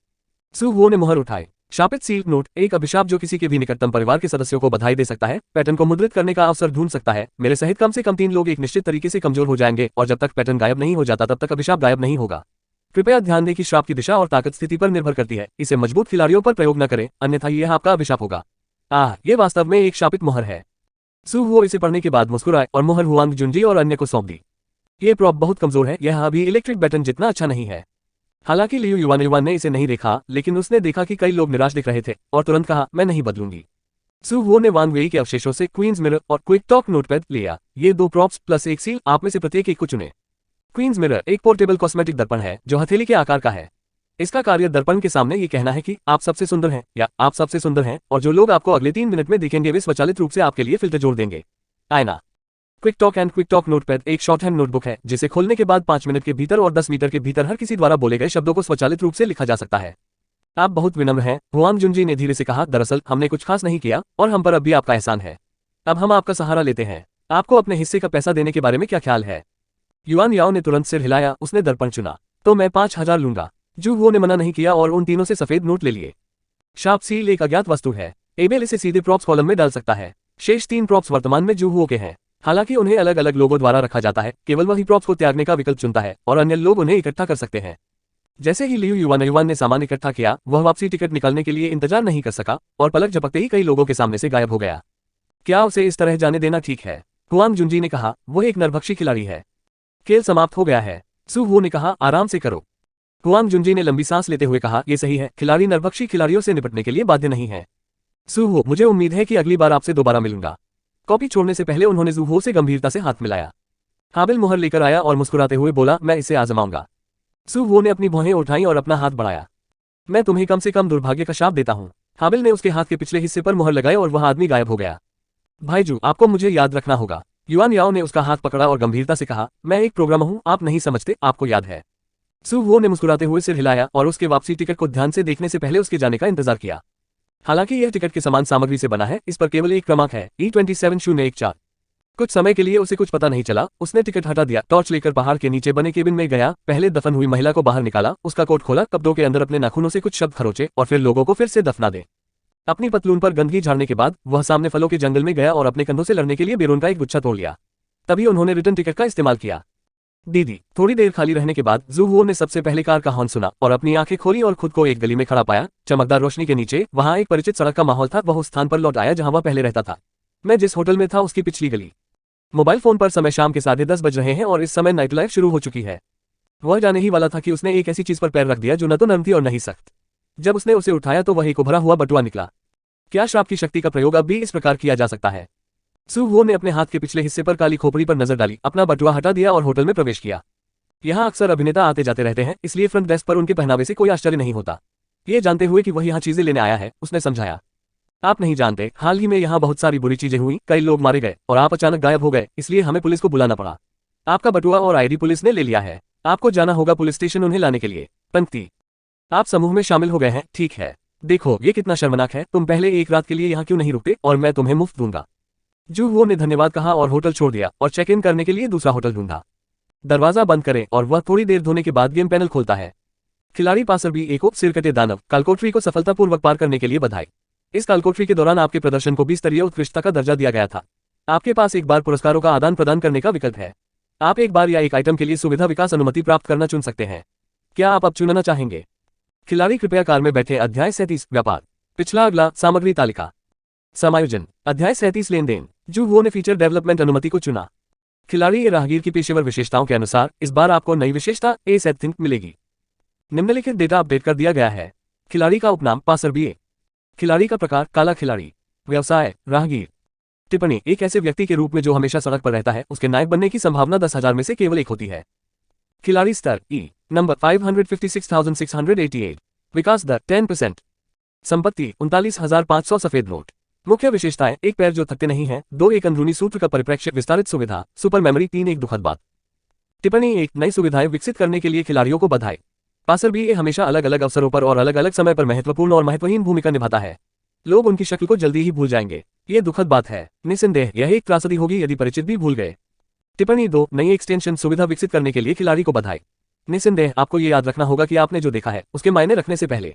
ज़ुहुओ ने मोहर उठाई। शापित सील्ड नोट, एक अभिशाप जो किसी के भी निकटतम परिवार के सदस्यों को बधाई दे सकता है, पैटर्न को मुद्रित करने का अवसर ढूंढ सकता है। मेरे सहित कम से कम 3 लोग एक निश्चित तरीके से कमजोर हो जाएंगे और जब तक पैटर्न गायब नहीं हो जाता तब तक अभिशाप गायब नहीं होगा। कृपया ध्यान दें कि श्राप की दिशा और ताकत स्थिति पर निर्भर करती है। इसे मजबूत खिलाड़ियों पर प्रयोग न करें, अन्यथा यह आपका अभिशाप होगा। ये वास्तव में एक शापित मोहर है। ज़ुहुओ इसे पढ़ने के बाद मुस्कुराए और मोहर हुआंग जुनजी और अन्य को सौंप दी। ये प्रॉप बहुत कमजोर है, यह अभी इलेक्ट्रिक बैटन जितना अच्छा नहीं है। हालांकि लियू युआन ने इसे नहीं देखा, लेकिन उसने देखा कि कई लोग निराश दिख रहे थे और तुरंत कहा, मैं नहीं बदलूंगी। ज़ुहुओ ने वांग वेई के अवशेषों से क्वींस मिरर और क्विक टॉक नोटपैड लिया। ये 2 प्रॉप्स प्लस एक सील, आप में से प्रत्येक एक को चुने। क्वींस मिरर एक पोर्टेबल कॉस्मेटिक दर्पण है जो हथेली के आकार का है। इसका कार्य दर्पण के सामने ये कहना है कि आप सबसे सुंदर हैं या आप सबसे सुंदर हैं, और जो लोग आपको अगले 3 मिनट में दिखेंगे वे स्वचालित रूप से आपके लिए फिल्टर जोड़ देंगे। आईना। Quick talk and quick talk notepad एक शॉर्टहैंड नोटबुक है जिसे खोलने के बाद 5 मिनट के भीतर और 10 मीटर के भीतर हर किसी द्वारा बोले गए शब्दों को स्वचालित रूप से लिखा जा सकता है। आप बहुत विनम्र हैं, हुआंग जुनजी ने धीरे से कहा, दरअसल हमने कुछ खास नहीं किया और हम पर अब भी आपका एहसान है। अब हम आपका सहारा लेते हैं। आपको अपने हिस्से का पैसा देने के बारे में क्या ख्याल है? युआन याओ ने तुरंत सिर हिलाया, उसने दर्पण चुना। तो मैं 5,000 लूंगा। ज़ुहुओ ने मना नहीं किया और उन तीनों से सफेद नोट ले लिए। शार्प सील एक अज्ञात वस्तु है। एबेल इसे सीधे प्रॉप्स कॉलम में डाल सकता है। शेष 3 प्रॉप्स वर्तमान में ज़ुहुओ के हैं। हालांकि उन्हें अलग अलग लोगों द्वारा रखा जाता है, केवल वही प्रॉप्स को त्यागने का विकल्प चुनता है और अन्य लोग उन्हें इकट्ठा कर सकते हैं। जैसे ही लियू युआन ने सामान इकट्ठा किया, वह वापसी टिकट निकालने के लिए इंतजार नहीं कर सका और पलक झपकते ही कई लोगों के सामने से गायब हो गया। क्या उसे इस तरह जाने देना ठीक है? हुआंग जुनजी ने कहा, वह एक नरभक्षी खिलाड़ी है। खेल समाप्त हो गया है। ज़ुहुओ ने कहा, आराम से करो। हुआंग जुनजी ने लंबी सांस लेते हुए कहा, यह सही है, खिलाड़ी नरभक्षी खिलाड़ियों से निपटने के लिए बाध्य नहीं है। जूहो, मुझे उम्मीद है कि अगली बार आपसे दोबारा मिलूंगा। कॉपी छोड़ने से पहले उन्होंने जूहो से गंभीरता से हाथ मिलाया। हाबिल मुहर लेकर आया और मुस्कुराते हुए बोला, मैं इसे आजमाऊंगा। जूहो ने अपनी भौहें उठाई और अपना हाथ बढ़ाया। मैं तुम्हें कम से कम दुर्भाग्य का शाप देता हूँ। हाबिल ने उसके हाथ के पिछले हिस्से पर मुहर लगाई और वह आदमी गायब हो गया। भाईजू, आपको मुझे याद रखना होगा। युआन याओ ने उसका हाथ पकड़ा और गंभीरता से कहा, मैं एक प्रोग्रामर हूँ, आप नहीं समझते, आपको याद है। जूहो ने मुस्कुराते हुए सिर हिलाया और उसके वापसी टिकट को ध्यान से देखने से पहले उसके जाने का इंतजार किया। हालांकि यह टिकट के समान सामग्री से बना है, इस पर केवल एक क्रमांक है, E27014। कुछ समय के लिए उसे कुछ पता नहीं चला। उसने टिकट हटा दिया, टॉर्च लेकर पहाड़ के नीचे बने केबिन में गया, पहले दफन हुई महिला को बाहर निकाला, उसका कोट खोला, कपड़ों के अंदर अपने नाखूनों से कुछ शब्द खरोचे और फिर लोगों को फिर से दफना दे। अपनी पतलून पर गंदगी झाड़ने के बाद वह सामने फलों के जंगल में गया और अपने कंधों से लड़ने के लिए बेरोन का एक गुच्छा तोड़ लिया। तभी उन्होंने रिटर्न टिकट का इस्तेमाल किया। दीदी, थोड़ी देर खाली रहने के बाद जूहो ने सबसे पहले कार का हॉर्न सुना और अपनी आंखें खोली और खुद को एक गली में खड़ा पाया। चमकदार रोशनी के नीचे वहां एक परिचित सड़क का माहौल था। वह उस स्थान पर लौट आया जहां वह पहले रहता था। मैं जिस होटल में था उसकी पिछली गली। मोबाइल फोन पर समय शाम के 10:30 बज रहे हैं और इस समय नाइट लाइफ शुरू हो चुकी है। वह जाने ही वाला था कि उसने एक ऐसी चीज पर पैर रख दिया जो न तो नरम थी और न ही सख्त। जब उसने उसे उठाया तो वह एक उभरा हुआ बटुआ निकला। क्या श्राप की शक्ति का प्रयोग अब भी इस प्रकार किया जा सकता है? जूहो ने अपने हाथ के पिछले हिस्से पर काली खोपड़ी पर नजर डाली, अपना बटुआ हटा दिया और होटल में प्रवेश किया। यहाँ अक्सर अभिनेता आते जाते रहते हैं, इसलिए फ्रंट डेस्क पर उनके पहनावे से कोई आश्चर्य नहीं होता। ये जानते हुए कि वह यहाँ चीजें लेने आया है, उसने समझाया। आप नहीं जानते, हाल ही में यहाँ बहुत सारी बुरी चीजें हुई, कई लोग मारे गए और आप अचानक गायब हो गए, इसलिए हमें पुलिस को बुलाना पड़ा। आपका बटुआ और आईडी पुलिस ने ले लिया है। आपको जाना होगा पुलिस स्टेशन उन्हें लाने के लिए। पंक्ति, आप समूह में शामिल हो गए हैं, ठीक है। देखो ये कितना शर्मनाक है, तुम पहले एक रात के लिए यहाँ क्यों नहीं रुकते और मैं तुम्हें मुफ्त दूंगा। जूहो ने धन्यवाद कहा और होटल छोड़ दिया और चेक इन करने के लिए दूसरा होटल ढूंढा। दरवाजा बंद करें और वह थोड़ी देर धोने के बाद गेम पैनल खोलता है। खिलाड़ी पासर बी एको सिरकटे दानव कालकोटरी को सफलतापूर्वक पार करने के लिए बधाई। इस कालकोटरी के दौरान आपके प्रदर्शन को 20 स्तरीय उत्कृष्टता का दर्जा दिया गया था। आपके पास एक बार पुरस्कारों का आदान प्रदान करने का विकल्प है। आप एक बार या एक आइटम के लिए सुविधा विकास अनुमति प्राप्त करना चुन सकते हैं। क्या आप अब चुनना चाहेंगे? खिलाड़ी कृपया कार में बैठे। अध्याय 37 व्यापार। पिछला अगला सामग्री तालिका। समायोजन। अध्याय 37 लेन देन। जूहो ने फीचर डेवलपमेंट अनुमति को चुना। खिलाड़ी या राहगीर की पेशेवर विशेषताओं के अनुसार इस बार आपको नई विशेषता ए सेट थिंक मिलेगी। निम्नलिखित डेटा अपडेट कर दिया गया है। खिलाड़ी का उपनाम पासर बी ए। खिलाड़ी का प्रकार काला खिलाड़ी। व्यवसाय राहगीर। टिप्पणी, एक ऐसे व्यक्ति के रूप में जो हमेशा सड़क पर रहता है, उसके नायक बनने की संभावना 10,000 में से केवल एक होती है। खिलाड़ी स्तर ई नंबर 556,688। विकास दर 10%। संपत्ति 39,500 सफेद नोट। मुख्य विशेषताएं, एक पैर जो थकते नहीं हैं, 2 एक अंदरूनी सूत्र का परिप्रेक्ष्य, विस्तारित सुविधा, सुपर मेमोरी, 3 एक दुखद बात। टिप्पणी 1, नई सुविधाएं विकसित करने के लिए खिलाड़ियों को बधाई। पासर बी ए हमेशा अलग अलग अवसरों पर और अलग अलग समय पर महत्वपूर्ण और महत्वहीन भूमिका निभाता है। लोग उनकी शक्ल को जल्दी ही भूल जाएंगे, ये दुखद बात है। निस्संदेह यह एक त्रासदी होगी यदि परिचित भी भूल गए। टिप्पणी 2, नई एक्सटेंशन सुविधा विकसित करने के लिए खिलाड़ी को बधाई। निस्संदेह आपको ये याद रखना होगा कि आपने जो देखा है उसके मायने रखने से पहले।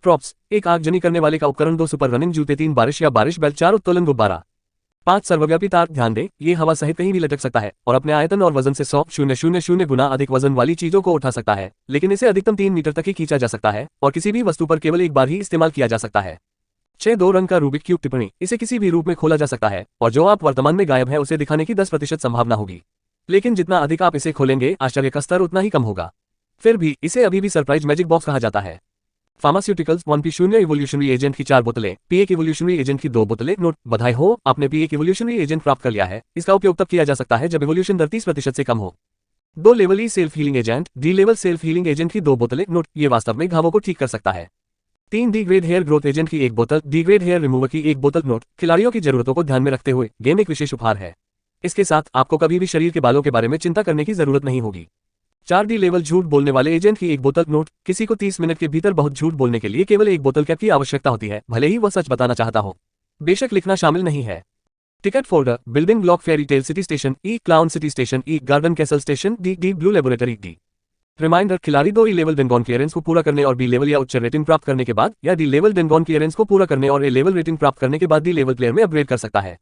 प्रॉप्स, एक आगजनी करने वाले का उपकरण, 2 सुपर रनिंग जूते, 3 बारिश या बारिश बेल्ट, 4 उत्तोलन गुब्बारा, 5 सर्वव्यापी तार। ध्यान दें, ये हवा सहित कहीं भी लटक सकता है और अपने आयतन और वजन से 100,000 गुना अधिक वजन वाली चीजों को उठा सकता है, लेकिन इसे अधिकतम 3 मीटर तक ही खींचा जा सकता है और किसी भी वस्तु पर केवल एक बार ही इस्तेमाल किया जा सकता है। 6 2 रंग का रूबिक क्यूब। टिप्पणी, इसे किसी भी रूप में खोला जा सकता है और जो आप वर्तमान में गायब है उसे दिखाने की 10% संभावना होगी, लेकिन जितना अधिक आप इसे खोलेंगे आश्चर्य का स्तर उतना ही कम होगा। फिर भी इसे अभी भी सरप्राइज मैजिक बॉक्स कहा जाता है। फार्मास्यूटिकल्स 1P0 इवोल्यूशनरी एजेंट की 4 बोतलें, P1 इवोल्यूशनरी एजेंट की 2 बोतलें। नोट, बधाई हो, आपने P1 इवोल्यूशनरी एजेंट प्राप्त कर लिया है। इसका उपयोग तब किया जा सकता है जब इवोल्यूशन दर 30% से कम हो। 2 level E self healing agent, D level self healing agent की 2 बोतलें। नोट, ये वास्तव में घावों को ठीक कर सकता है। 3 D grade hair growth agent की 1 बोतल, डी ग्रेड हेयर रिमूवर की 1 बोतल। नोट, खिलाड़ियों की जरूरतों को ध्यान में रखते हुए गेम एक विशेष उपहार है। इसके साथ आपको कभी भी शरीर के बालों के बारे में चिंता करने की जरूरत नहीं होगी। 4 डी लेवल झूठ बोलने वाले एजेंट की 1 बोतल। नोट, किसी को 30 मिनट के भीतर बहुत झूठ बोलने के लिए केवल 1 बोतल कैप की आवश्यकता होती है, भले ही वह सच बताना चाहता हो। बेशक लिखना शामिल नहीं है। Ticket folder, building block, ferry tail city station, E clown city station, E garden castle station, D D blue laboratory, D. Reminder, खिलाड़ी 2 ई लेवल डेंगॉन क्लियरेंस को पूरा करने और बी लेवल या उच्च रेटिंग प्राप्त करने के बाद, या डी लेवल डेंगॉन क्लियरेंस को पूरा करने और ए लेवल रेटिंग प्राप्त करने के बाद डी लेवल प्लेयर में अपग्रेड कर सकता है।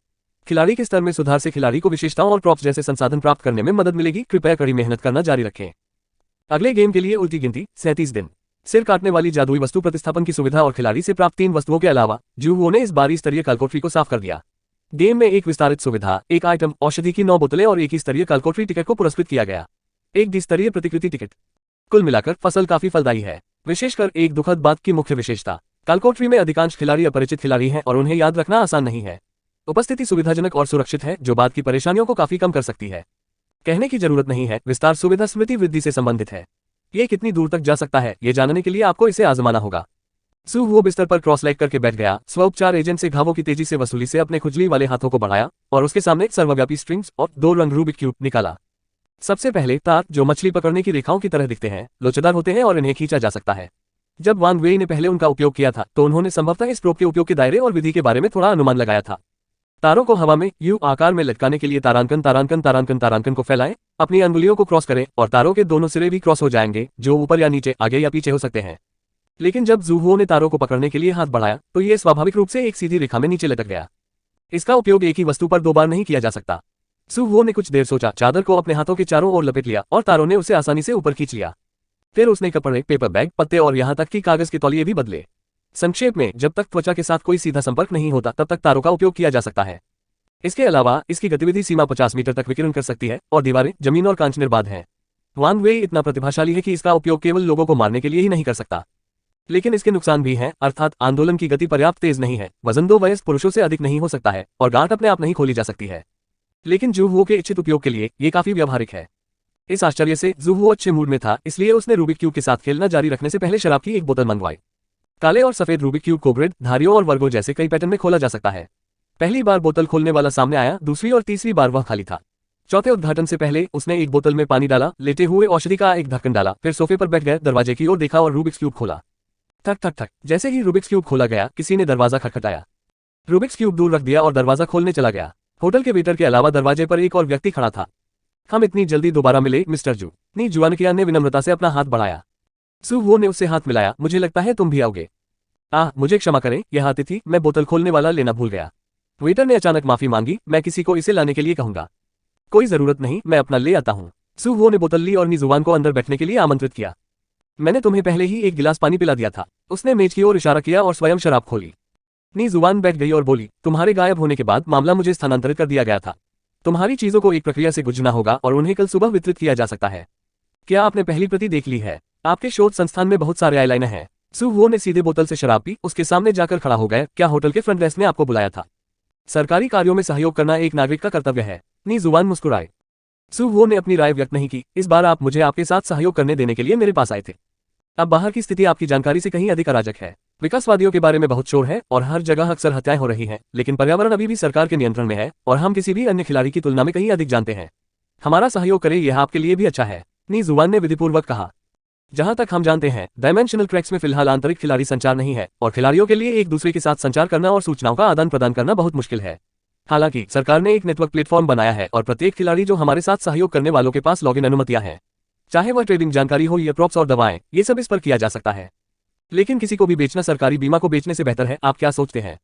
खिलाड़ी के स्तर में सुधार से खिलाड़ी को विशेषताओं और प्रॉप्स जैसे संसाधन प्राप्त करने में मदद मिलेगी। कृपया कड़ी मेहनत करना जारी रखें। अगले गेम के लिए उल्टी गिनती 37 दिन। सिर काटने वाली जादुई वस्तु प्रतिस्थापन की सुविधा और खिलाड़ी से प्राप्त 3 वस्तुओं के अलावा जूहो ने इस बारी स्तरीय कालकोटरी को साफ कर दिया। गेम में एक विस्तारित सुविधा, एक आइटम, औषधि की 9 बोतलें और एक ही स्तरीय कालकोटरी टिकट को पुरस्कृत किया गया। एक डी स्तरीय प्रतिकृति टिकट। कुल मिलाकर फसल काफी फलदायी है, विशेषकर एक दुखद बात की मुख्य विशेषता कालकोटरी में अधिकांश खिलाड़ी अपरिचित खिलाड़ी हैं और उन्हें याद रखना आसान नहीं है। उपस्थिति सुविधाजनक और सुरक्षित है, जो बाद की परेशानियों को काफी कम कर सकती है। कहने की जरूरत नहीं है, विस्तार सुविधा स्मृति वृद्धि से संबंधित है। ये कितनी दूर तक जा सकता है, ये जानने के लिए आपको इसे आजमाना होगा। सू वो बिस्तर पर क्रॉस लेग करके बैठ गया, स्व उपचार एजेंट से घावों की तेजी से वसूली से अपने खुजली वाले हाथों को बढ़ाया और उसके सामने सर्वव्यापी स्ट्रिंग्स और 2 रंग रूबिक क्यूब निकाला। सबसे पहले तार, जो मछली पकड़ने की रेखाओं की तरह दिखते हैं, लोचदार होते हैं और इन्हें खींचा जा सकता है। जब वांग वेई ने पहले उनका उपयोग किया था तो उन्होंने संभवतः इस प्रोब के उपयोग के दायरे और विधि के बारे में थोड़ा अनुमान लगाया था। तारों को हवा में यू आकार में लटकाने के लिए तारांकन को फैलाएं, अपनी अंगुलियों को क्रॉस करें और तारों के दोनों सिरे भी क्रॉस हो जाएंगे, जो ऊपर या नीचे, आगे या पीछे हो सकते हैं। लेकिन जब जू हुओ ने तारों को पकड़ने के लिए हाथ बढ़ाया तो ये स्वाभाविक रूप से एक सीधी रेखा में नीचे लटक गया। इसका उपयोग एक ही वस्तु पर 2 बार नहीं किया जा सकता। सू हुओ ने कुछ देर सोचा, चादर को अपने हाथों के चारों ओर लपेट लिया और तारों ने उसे आसानी से ऊपर खींच लिया। फिर उसने कपड़े, पेपर बैग, पत्ते और यहां तक कि कागज के तौलिए भी बदले। संक्षेप में, जब तक त्वचा के साथ कोई सीधा संपर्क नहीं होता तब तक तारों का उपयोग किया जा सकता है। इसके अलावा इसकी गतिविधि सीमा 50 मीटर तक विकिरण कर सकती है और दीवारें, जमीन और कांच निर्बाध हैं। वांग वेई इतना प्रतिभाशाली है कि इसका उपयोग केवल लोगों को मारने के लिए ही नहीं कर सकता। लेकिन इसके नुकसान भी हैं, अर्थात आंदोलन की गति पर्याप्त तेज नहीं है, वजन 2 वयस्क पुरुषों से अधिक नहीं हो सकता है और गांठ अपने आप नहीं खोली जा सकती है। लेकिन जू हुओ के इच्छित उपयोग के लिए ये काफी व्यावहारिक है। इस आश्चर्य से जू हुओ अच्छे मूड में था, इसलिए उसने रूबिक क्यूब के साथ खेलना जारी रखने से पहले शराब की एक बोतल मंगवाई। काले और सफेद रूबिक क्यूब को ग्रिड, धारियों और वर्गों जैसे कई पैटर्न में खोला जा सकता है। पहली बार बोतल खोलने वाला सामने आया, दूसरी और तीसरी बार वह खाली था। चौथे उद्घाटन से पहले उसने एक बोतल में पानी डाला, लेटे हुए औषधि का एक ढक्कन डाला, फिर सोफे पर बैठ गए, दरवाजे की ओर देखा और रूबिक्स क्यूब खोला। ठक ठक ठक, जैसे ही रूबिक्स क्यूब खोला गया, किसी ने दरवाजा खटखटाया। रूबिक्स क्यूब दूर रख दिया और दरवाजा खोलने चला गया। होटल के वेटर के अलावा दरवाजे पर एक और व्यक्ति खड़ा था। हम इतनी जल्दी दोबारा मिले, मिस्टर जू, नी जुआनकियान ने विनम्रता से अपना हाथ बढ़ाया। सू वो ने उससे हाथ मिलाया। मुझे लगता है तुम भी आओगे। मुझे क्षमा करें, यह अतिथि, मैं बोतल खोलने वाला लेना भूल गया। वेटर ने अचानक माफी मांगी। मैं किसी को इसे लाने के लिए कहूंगा। कोई जरूरत नहीं, मैं अपना ले आता हूँ। सू वो ने बोतल ली और नी जुआन को अंदर बैठने के लिए आमंत्रित किया। मैंने तुम्हें पहले ही एक गिलास पानी पिला दिया था। उसने मेज की ओर इशारा किया और स्वयं शराब खोली। नी जुबान बैठ गई और बोली, तुम्हारे गायब होने के बाद मामला मुझे स्थानांतरित कर दिया गया था। तुम्हारी चीजों को एक प्रक्रिया से गुजरना होगा और उन्हें कल सुबह वितरित किया जा सकता है। क्या आपने पहली प्रति देख ली है? आपके शोध संस्थान में बहुत सारे आईलाइनर हैं। सू वो ने सीधे बोतल से शराब पी, उसके सामने जाकर खड़ा हो गए। क्या होटल के फ्रंट डेस्क ने आपको बुलाया था? सरकारी कार्यों में सहयोग करना एक नागरिक का कर्तव्य है। नी जुबान मुस्कुराए। सू वो ने अपनी राय व्यक्त नहीं की। इस बार आप मुझे आपके साथ सहयोग करने देने के लिए मेरे पास आए थे। अब बाहर की स्थिति आपकी जानकारी से कहीं अधिक अराजक है। विकासवादियों के बारे में बहुत शोर है और हर जगह अक्सर हत्याएं हो रही हैं, लेकिन पर्यावरण अभी भी सरकार के नियंत्रण में है और हम किसी भी अन्य खिलाड़ी की तुलना में कहीं अधिक जानते हैं। हमारा सहयोग करें, यह आपके लिए भी अच्छा है, नी जुबान ने विधिपूर्वक कहा। जहां तक हम जानते हैं, डायमेंशनल ट्रैक्स में फिलहाल आंतरिक खिलाड़ी संचार नहीं है और खिलाड़ियों के लिए एक दूसरे के साथ संचार करना और सूचनाओं का आदान प्रदान करना बहुत मुश्किल है। हालांकि सरकार ने एक नेटवर्क प्लेटफॉर्म बनाया है और प्रत्येक खिलाड़ी जो हमारे साथ सहयोग करने वालों के पास लॉगिन अनुमतियां हैं। चाहे वह ट्रेडिंग जानकारी हो या प्रॉप्स और दवाएं, ये सब इस पर किया जा सकता है। लेकिन किसी को भी बेचना सरकारी बीमा को बेचने से बेहतर है। आप क्या सोचते हैं?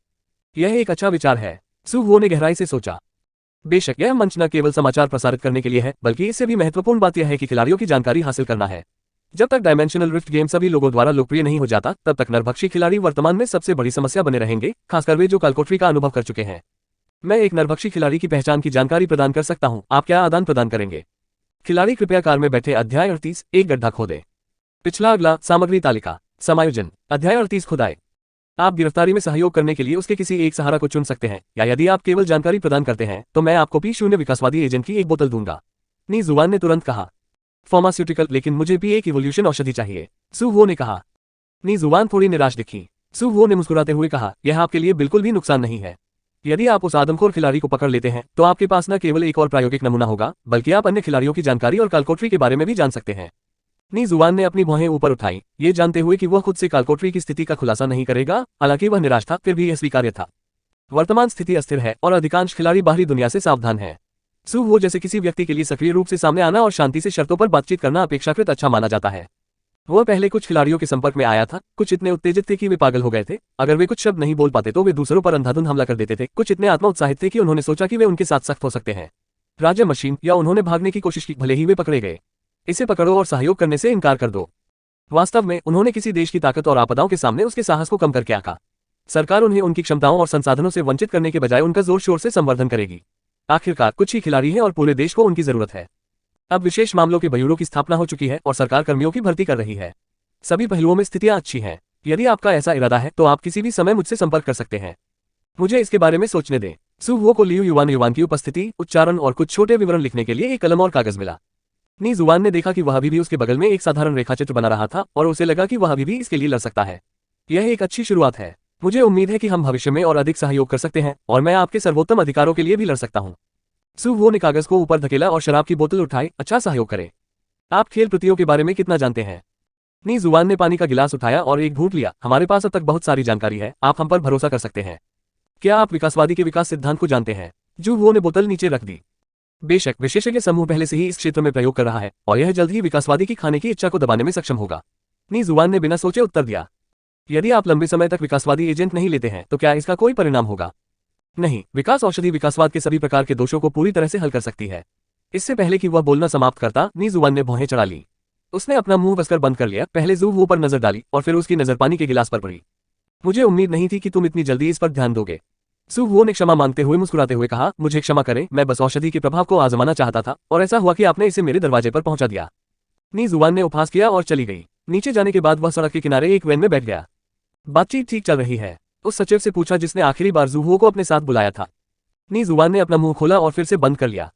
यह एक अच्छा विचार है, सू वो ने गहराई से सोचा। बेशक यह मंच न केवल समाचार प्रसारित करने के लिए है, बल्कि इससे भी महत्वपूर्ण बात यह है कि खिलाड़ियों की जानकारी हासिल करना है। जब तक डायमेंशनल रिफ्ट गेम सभी लोगों द्वारा लोकप्रिय नहीं हो जाता, तब तक नरभक्षी खिलाड़ी वर्तमान में सबसे बड़ी समस्या बने रहेंगे, खासकर वे जो कालकोटरी का अनुभव कर चुके हैं। मैं एक नरभक्षी खिलाड़ी की पहचान की जानकारी प्रदान कर सकता हूं। आप क्या आदान प्रदान करेंगे? खिलाड़ी कृपया कार में बैठे। अध्याय 38, एक गड्ढा खोदे। पिछला अगला, सामग्री तालिका, समायोजन। अध्याय 38, खुदाई। आप गिरफ्तारी में सहयोग करने के लिए उसके किसी एक सहारा को चुन सकते हैं, या यदि आप केवल जानकारी प्रदान करते हैं तो मैं आपको P0 विकासवादी एजेंट की एक बोतल दूंगा। नी जुबान ने तुरंत कहा। फार्मास्यूटिकल, लेकिन मुझे भी एक इवोल्यूशन औषधि चाहिए, सू वो ने कहा। नी जुबान थोड़ी निराश दिखी। सू वो ने मुस्कुराते हुए कहा, यह आपके लिए बिल्कुल भी नुकसान नहीं है। यदि आप उस आदमखोर खिलाड़ी को पकड़ लेते हैं तो आपके पास न केवल एक और प्रायोगिक नमूना होगा, बल्कि आप अन्य खिलाड़ियों की जानकारी और कालकोटरी के बारे में भी जान सकते हैं। नी जुबान ने अपनी भौहें ऊपर उठाई, ये जानते हुए कि वह खुद से कालकोटरी की स्थिति का खुलासा नहीं करेगा। हालांकि वह निराश था, फिर भी यह स्वीकार्य था। वर्तमान स्थिति अस्थिर है और अधिकांश खिलाड़ी बाहरी दुनिया से सावधान हैं। सू वो जैसे किसी व्यक्ति के लिए सक्रिय रूप से सामने आना और शांति से शर्तों पर बातचीत करना अपेक्षाकृत अच्छा माना जाता है। वह पहले कुछ खिलाड़ियों के संपर्क में आया था। कुछ इतने उत्तेजित थे कि वे पागल हो गए थे। अगर वे कुछ शब्द नहीं बोल पाते तो वे दूसरों पर अंधाधुंध हमला कर देते थे। कुछ इतने आत्मा उत्साहित थे कि उन्होंने सोचा कि वे उनके साथ सख्त हो सकते हैं। राज्य मशीन, या उन्होंने भागने की कोशिश की, भले ही वे पकड़े गए। इसे पकड़ो और सहयोग करने से इनकार कर दो। वास्तव में उन्होंने किसी देश की ताकत और आपदाओं के सामने उसके साहस को कम करके आंका। सरकार उन्हें उनकी क्षमताओं और संसाधनों से वंचित करने के बजाय उनका जोर शोर से संवर्धन करेगी। आखिरकार कुछ ही खिलाड़ी हैं और पूरे देश को उनकी जरूरत है। अब विशेष मामलों के ब्यूरो की स्थापना हो चुकी है और सरकार कर्मियों की भर्ती कर रही है। सभी पहलुओं में स्थितियां अच्छी हैं। यदि आपका ऐसा इरादा है तो आप किसी भी समय मुझसे संपर्क कर सकते हैं। मुझे इसके बारे में सोचने दें। सु वो को लियू युवान युवान की उपस्थिति, उच्चारण और कुछ छोटे विवरण लिखने के लिए एक कलम और कागज मिला। नी जुआन ने देखा कि वह अभी भी उसके बगल में एक साधारण रेखाचित्र बना रहा था और उसे लगा कि वह अभी भी इसके लिए लड़ सकता है। यह एक अच्छी शुरुआत है। मुझे उम्मीद है कि हम भविष्य में और अधिक सहयोग कर सकते हैं और मैं आपके सर्वोत्तम अधिकारों के लिए भी लड़ सकता हूँ। सु वो ने कागज को ऊपर धकेला और शराब की बोतल उठाई। अच्छा सहयोग करें। आप खेल प्रतियों के बारे में कितना जानते हैं? नी जुआन ने पानी का गिलास उठाया और एक घूंट लिया। हमारे पास अब तक बहुत सारी जानकारी है, आप हम पर भरोसा कर सकते हैं। क्या आप विकासवादी के विकास सिद्धांत को जानते हैं? जू वो ने बोतल नीचे रख दी। बेशक, विशेषज्ञ समूह पहले से ही इस क्षेत्र में प्रयोग कर रहा है और यह जल्द ही विकासवादी की खाने की इच्छा को दबाने में सक्षम होगा। नी जुआन ने बिना सोचे उत्तर दिया। यदि आप लंबे समय तक विकासवादी एजेंट नहीं लेते हैं तो क्या इसका कोई परिणाम होगा? नहीं, विकास औषधि विकासवाद के सभी प्रकार के दोषों को पूरी तरह से हल कर सकती है। इससे पहले कि वह बोलना समाप्त करता, नी जुआन ने भौहें चढ़ा ली। उसने अपना मुंह कसकर बंद कर लिया। पहले जू वो पर नजर डाली और फिर उसकी नजर पानी के गिलास पर पड़ी। मुझे उम्मीद नहीं थी कि तुम इतनी जल्दी इस पर ध्यान दोगे। सु वो ने क्षमा मांगते हुए मुस्कुराते हुए कहा, मुझे क्षमा करें, मैं बस औषधि के प्रभाव को आजमाना चाहता था और ऐसा हुआ कि आपने इसे मेरे दरवाजे पर पहुंचा दिया। नी जुआन ने उपहास किया और चली गई। नीचे जाने के बाद वह सड़क के किनारे एक वैन में बैठ गया। बातचीत ठीक चल रही है? उस सचिव से पूछा जिसने आखिरी बार जूहो को अपने साथ बुलाया था। नी जुआन ने अपना मुंह खोला और फिर से बंद कर लिया।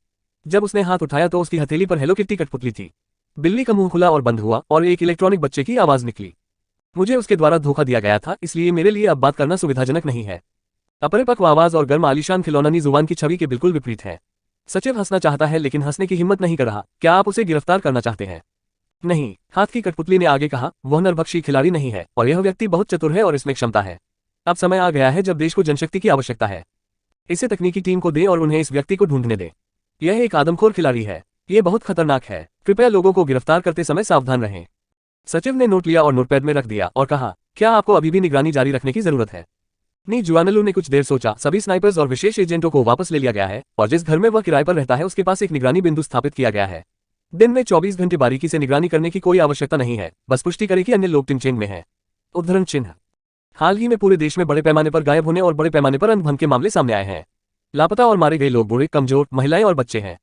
जब उसने हाथ उठाया तो उसकी हथेली पर हेलो किट्टी कठपुतली थी। बिल्ली का मुंह खुला और बंद हुआ और एक इलेक्ट्रॉनिक बच्चे की आवाज निकली। मुझे उसके द्वारा धोखा दिया गया था, इसलिए मेरे लिए अब बात करना सुविधाजनक नहीं है। अपरिपक्व आवाज और गर्म आलीशान खिलौना नी जुबान की छवि के बिल्कुल विपरीत है। सचिव हंसना चाहता है लेकिन हंसने की हिम्मत नहीं कर रहा। क्या आप उसे गिरफ्तार करना चाहते हैं? नहीं, हाथ की कठपुतली ने आगे कहा, वह नरभक्षी खिलाड़ी नहीं है और यह व्यक्ति बहुत चतुर है और इसमें क्षमता है। अब समय आ गया है जब देश को जनशक्ति की आवश्यकता है। इसे तकनीकी टीम को दें और उन्हें इस व्यक्ति को ढूंढने दें। यह एक आदमखोर खिलाड़ी है। यह बहुत खतरनाक है। कृपया लोगों को गिरफ्तार करते समय सावधान रहें। सचिव ने नोट लिया और नोटपैड में रख दिया और कहा, क्या आपको अभी भी निगरानी जारी रखने की जरूरत है? नी जुआनलू ने कुछ देर सोचा। सभी स्नाइपर्स और विशेष एजेंटों को वापस ले लिया गया है और जिस घर में वह किराए पर रहता है उसके पास एक निगरानी बिंदु स्थापित किया गया है। दिन में 24 घंटे बारीकी से निगरानी करने की कोई आवश्यकता नहीं है, बस पुष्टि करें कि अन्य लोग टिनचेन में हैं। उद्धरण चिन्ह। हाल ही में पूरे देश में बड़े पैमाने पर गायब होने और बड़े पैमाने पर अंधभंग के मामले सामने आए हैं। लापता और मारे गए लोग बूढ़े, कमजोर, महिलाएं और बच्चे हैं।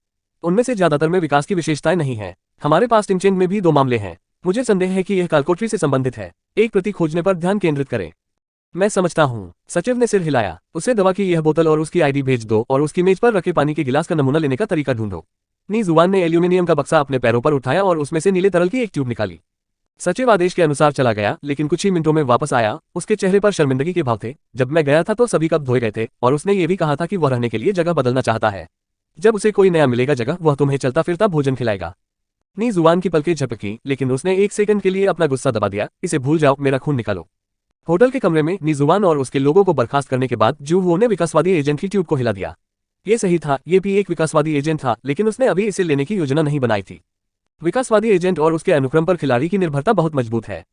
उनमें से ज्यादातर में विकास की विशेषताएं नहीं हैं। हमारे पास टिनचेन में भी 2 मामले हैं। मुझे संदेह है कि यह कालकोटरी से संबंधित है। एक प्रति खोजने पर ध्यान केंद्रित करें। मैं समझता हूँ। सचिव ने सिर हिलाया। उसे दवा की यह बोतल और उसकी आईडी भेज दो और उसकी मेज पर रखे पानी के गिलास का नमूना लेने का तरीका ढूंढो। नी जुबान ने एल्यूमिनियम का बक्सा अपने पैरों पर उठाया और उसमें से नीले तरल की एक ट्यूब निकाली। सचिव आदेश के अनुसार चला गया लेकिन कुछ ही मिनटों में वापस आया। उसके चेहरे पर शर्मिंदगी के भाव थे। जब मैं गया था तो सभी कप धोए गए थे और उसने ये भी कहा था कि वह रहने के लिए जगह बदलना चाहता है। जब उसे कोई नया मिलेगा जगह, वह तुम्हें चलता फिरता भोजन खिलाएगा। नी जुबान की पलकें झपकी लेकिन उसने 1 सेकंड के लिए अपना गुस्सा दबा दिया। इसे भूल जाओ, मेरा खून निकालो। होटल के कमरे में नी जुबान और उसके लोगों को बर्खास्त करने के बाद जू वो ने विकासवादी एजेंट की ट्यूब को हिला दिया। ये सही था, ये भी एक विकासवादी एजेंट था लेकिन उसने अभी इसे लेने की योजना नहीं बनाई थी। विकासवादी एजेंट और उसके अनुक्रम पर खिलाड़ी की निर्भरता बहुत मजबूत है।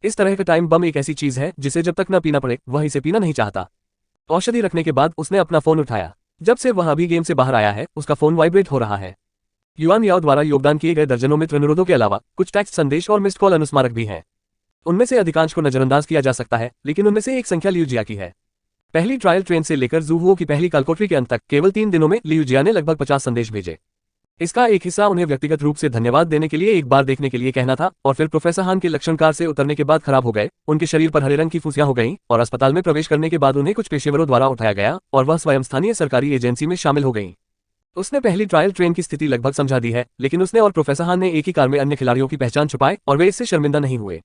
इस तरह का टाइम बम एक ऐसी चीज है जिसे जब तक न पीना पड़े वह इसे पीना नहीं चाहता। औषधि रखने के बाद उसने अपना फोन उठाया। जब से वह अभी गेम से बाहर आया है उसका फोन वाइब्रेट हो रहा है। युआन याओ द्वारा योगदान किए गए दर्जनों मित्र अनुरोधों के अलावा कुछ टेक्स्ट संदेश और मिस्ड कॉल अनुस्मारक भी हैं। उनमें से अधिकांश को नजरअंदाज किया जा सकता है लेकिन उनमें से एक संख्या लियूजिया की है। पहली ट्रायल ट्रेन से लेकर जूहुओ की पहली कालकोटरी के अंत तक केवल 3 दिनों में लियूजिया ने लगभग 50 संदेश भेजे। इसका एक हिस्सा उन्हें व्यक्तिगत रूप से धन्यवाद देने के लिए एक बार देखने के लिए कहना था और फिर प्रोफेसर हान के लक्षण कार से उतरने के बाद खराब हो गए। उनके शरीर पर हरे रंग की फुंसियां हो गईं और अस्पताल में प्रवेश करने के बाद उन्हें कुछ पेशेवरों द्वारा उठाया गया और वह स्वयं स्थानीय सरकारी एजेंसी में शामिल हो गईं। उसने पहली ट्रायल ट्रेन की स्थिति लगभग समझा दी है लेकिन उसने और प्रोफेसर हान ने एक ही कार में अन्य खिलाड़ियों की पहचान छुपाई और वे इससे शर्मिंदा नहीं हुए।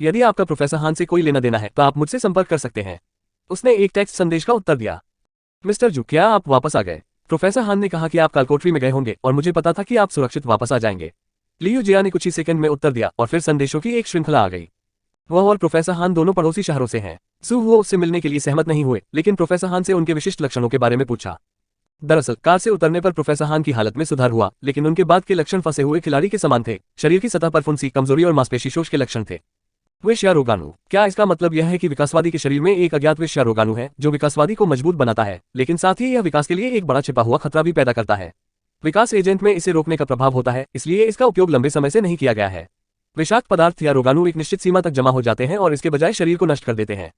यदि आपका प्रोफेसर हान से कोई लेना देना है तो आप मुझसे संपर्क कर सकते हैं। उसने एक टेक्स्ट संदेश का उत्तर दिया। मिस्टर जू, क्या आप वापस आ गए? प्रोफेसर हान ने कहा कि आप कालकोटरी में गए होंगे और मुझे पता था कि आप सुरक्षित वापस आ जाएंगे। लियूजिया ने कुछ ही सेकंड में उत्तर दिया और फिर संदेशों की एक श्रृंखला आ गई। वह और प्रोफेसर हान दोनों पड़ोसी शहरों से हैं। सु वो उससे मिलने के लिए सहमत नहीं हुए लेकिन प्रोफेसर हान से उनके विशिष्ट लक्षणों के बारे में पूछा। दरअसल कार से उतरने पर प्रोफेसर हान की हालत में सुधार हुआ लेकिन उनके बाद के लक्षण फंसे हुए खिलाड़ी के समान थे। शरीर की सतह पर फुंसी, कमजोरी और मांसपेशी शोष के लक्षण थे। विषया रोगाणु। क्या इसका मतलब यह है कि विकासवादी के शरीर में एक अज्ञात विषया रोगाणु है जो विकासवादी को मजबूत बनाता है लेकिन साथ ही यह विकास के लिए एक बड़ा छिपा हुआ खतरा भी पैदा करता है? विकास एजेंट में इसे रोकने का प्रभाव होता है, इसलिए इसका उपयोग लंबे समय से नहीं किया गया है। विषाक्त पदार्थ या रोगाणु एक निश्चित सीमा तक जमा हो जाते हैं और इसके बजाय शरीर को नष्ट कर देते हैं।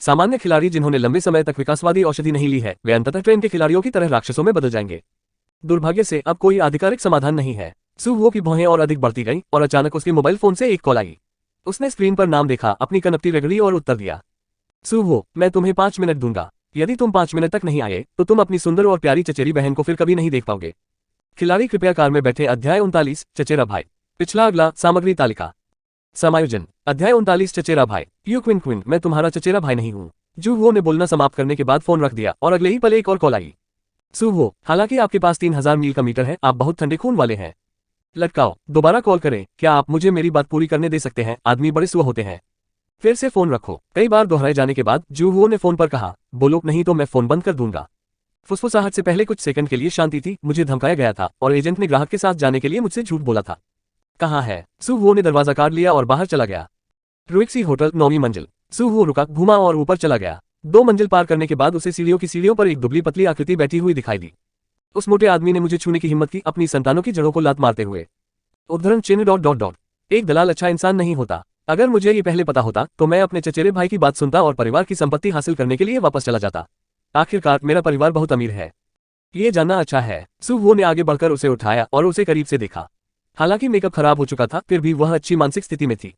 सामान्य खिलाड़ी जिन्होंने लंबे समय तक विकासवादी औषधि नहीं ली है वे अंततः ट्रेन के खिलाड़ियों की तरह राक्षसों में बदल जाएंगे। दुर्भाग्य से अब कोई आधिकारिक समाधान नहीं है। सु वो की भौहें और अधिक बढ़ती गई और अचानक उसके मोबाइल फोन से एक कॉल आई। उसने स्क्रीन पर नाम देखा, अपनी कनपटी रगड़ी और उत्तर दिया, सुहो, मैं तुम्हें 5 मिनट दूंगा। यदि तुम 5 मिनट तक नहीं आए तो तुम अपनी सुंदर और प्यारी चचेरी बहन को फिर कभी नहीं देख पाओगे। खिलाड़ी कृपया कार में बैठे। अध्याय 39 चचेरा भाई। पिछला अगला सामग्री तालिका। समायोजन। अध्याय 39 चचेरा भाई। यू क्विन क्विन, मैं तुम्हारा चचेरा भाई नहीं हूँ। जूहो ने बोलना समाप्त करने के बाद फोन रख दिया और अगले ही पल एक और कॉल आई। सुहो, हालांकि आपके पास 3000 मील का मीटर है, आप बहुत ठंडे खून वाले हैं। लटकाओ, दोबारा कॉल करें। क्या आप मुझे मेरी बात पूरी करने दे सकते हैं? आदमी बड़े सुअ होते हैं। फिर से फोन रखो। कई बार दोहराए जाने के बाद जूहो ने फोन पर कहा, बोलो नहीं तो मैं फोन बंद कर दूंगा। फुसफुसाहट से पहले कुछ सेकंड के लिए शांति थी। मुझे धमकाया गया था और एजेंट ने ग्राहक के साथ जाने के लिए मुझसे झूठ बोला था। कहाँ है? सुहो ने दरवाजा काट लिया और बाहर चला गया। रुइक्सी होटल, 9वीं मंजिल। सुहो रुका, घूमा और ऊपर चला गया। 2 मंजिल पार करने के बाद उसे सीढ़ियों पर एक दुबली पतली आकृति बैठी हुई दिखाई दी। उस मोटे आदमी ने मुझे छूने की हिम्मत की, अपनी संतानों की जड़ों को लात मारते हुए। उद्धरण चिन्ह ... एक दलाल अच्छा इंसान नहीं होता। अगर मुझे ये पहले पता होता तो मैं अपने चचेरे भाई की बात सुनता और परिवार की संपत्ति हासिल करने के लिए वापस चला जाता। आखिरकार मेरा परिवार बहुत अमीर है, ये जानना अच्छा है। सुहो ने आगे बढ़कर उसे उठाया और उसे करीब से देखा। हालांकि मेकअप खराब हो चुका था, फिर भी वह अच्छी मानसिक स्थिति में थी।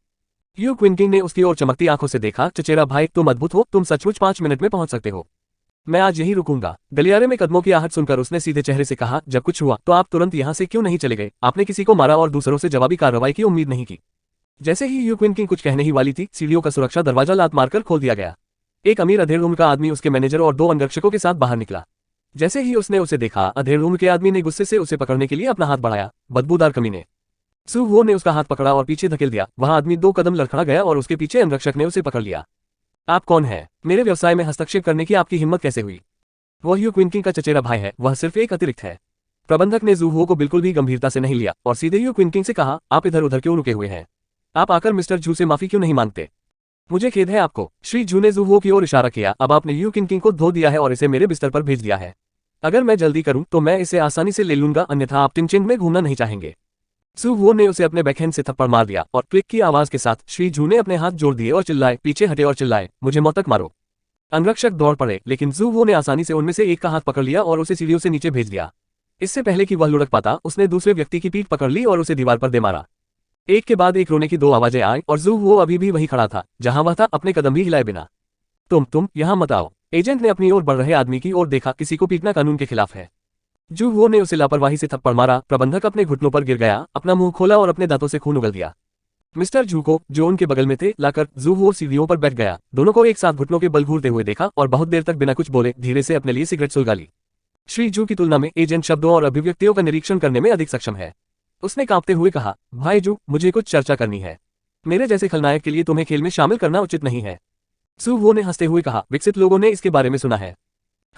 यू क्विनकिंग ने उसकी ओर चमकती आंखों से देखा। चचेरा भाई, तुम अद्भुत हो, तुम सचमुच 5 मिनट में पहुंच सकते हो। मैं आज यहीं रुकूंगा। गलियारे में कदमों की आहट सुनकर उसने सीधे चेहरे से कहा, जब कुछ हुआ तो आप तुरंत यहाँ से क्यों नहीं चले गए? आपने किसी को मारा और दूसरों से जवाबी कार्रवाई की उम्मीद नहीं की। जैसे ही यू क्विनकिंग कुछ कहने ही वाली थी, सीढ़ियों का सुरक्षा दरवाजा लात मारकर खोल दिया गया। एक अमीर अधेड़ उम्र का आदमी उसके मैनेजर और 2 अंगरक्षकों के साथ बाहर निकला। जैसे ही उसने उसे देखा, अधेड़ उम्र के आदमी ने गुस्से से उसे पकड़ने के लिए अपना हाथ बढ़ाया। बदबूदार कमीने। सुहो ने उसका हाथ पकड़ा और पीछे धकेल दिया। वह आदमी 2 कदम लड़खड़ा गया और उसके पीछे अंगरक्षक ने उसे पकड़ लिया। आप कौन हैं? मेरे व्यवसाय में हस्तक्षेप करने की आपकी हिम्मत कैसे हुई? वह यू क्विनकिंग का चचेरा भाई है, वह सिर्फ एक अतिरिक्त है। प्रबंधक ने जूहो को बिल्कुल भी गंभीरता से नहीं लिया और सीधे यू क्विनकिंग से कहा, आप इधर उधर क्यों रुके हुए हैं? आप आकर मिस्टर जू से माफी क्यों नहीं मांगते? मुझे खेद है आपको। श्री जू ने जूहो की ओर इशारा किया। अब आपने यू क्विनकिंग को धो दिया है और इसे मेरे बिस्तर पर भेज दिया है। अगर मैं जल्दी करूं तो मैं इसे आसानी से ले लूंगा, अन्यथा आप टिंचिंग में घूमना नहीं चाहेंगे। जूहो ने उसे अपने बैकहैंड से थप्पड़ मार दिया और क्लिक की आवाज के साथ श्री जू ने अपने हाथ जोड़ दिए और चिल्लाए, पीछे हटे और चिल्लाए, मुझे मौत तक मारो। अंगरक्षक दौड़ पड़े, लेकिन जूहो ने आसानी से उनमें से एक का हाथ पकड़ लिया और उसे सीढ़ियों से नीचे भेज दिया। इससे पहले कि वह लुढ़क पाता, उसने दूसरे व्यक्ति की पीठ पकड़ ली और उसे दीवार पर दे मारा। एक के बाद एक रोने की 2 आवाजें आई और जूहो अभी भी वहीं खड़ा था जहां वह था, अपने कदम भी हिलाए बिना। तुम यहां मत आओ। एजेंट ने अपनी ओर बढ़ रहे आदमी की ओर देखा। किसी को पीटना कानून के खिलाफ है। जूहो ने उसे लापरवाही से थप्पड़ मारा। प्रबंधक अपने घुटनों पर गिर गया, अपना मुंह खोला और अपने दांतों से खून उगल दिया। मिस्टर जू को, जो उनके बगल में थे, लाकर जूहो सीढ़ियों पर बैठ गया। दोनों को एक साथ घुटनों के बल घूरते हुए देखा और बहुत देर तक बिना कुछ बोले धीरे से अपने लिए सिगरेट सुलगा ली। श्री जू की तुलना में एजेंट शब्दों और अभिव्यक्तियों का निरीक्षण करने में अधिक सक्षम है। उसने कांपते हुए कहा, भाई जू, मुझे कुछ चर्चा करनी है। मेरे जैसे खलनायक के लिए तुम्हें खेल में शामिल करना उचित नहीं है। सुहो ने हंसते हुए कहा, विकसित लोगों ने इसके बारे में सुना है।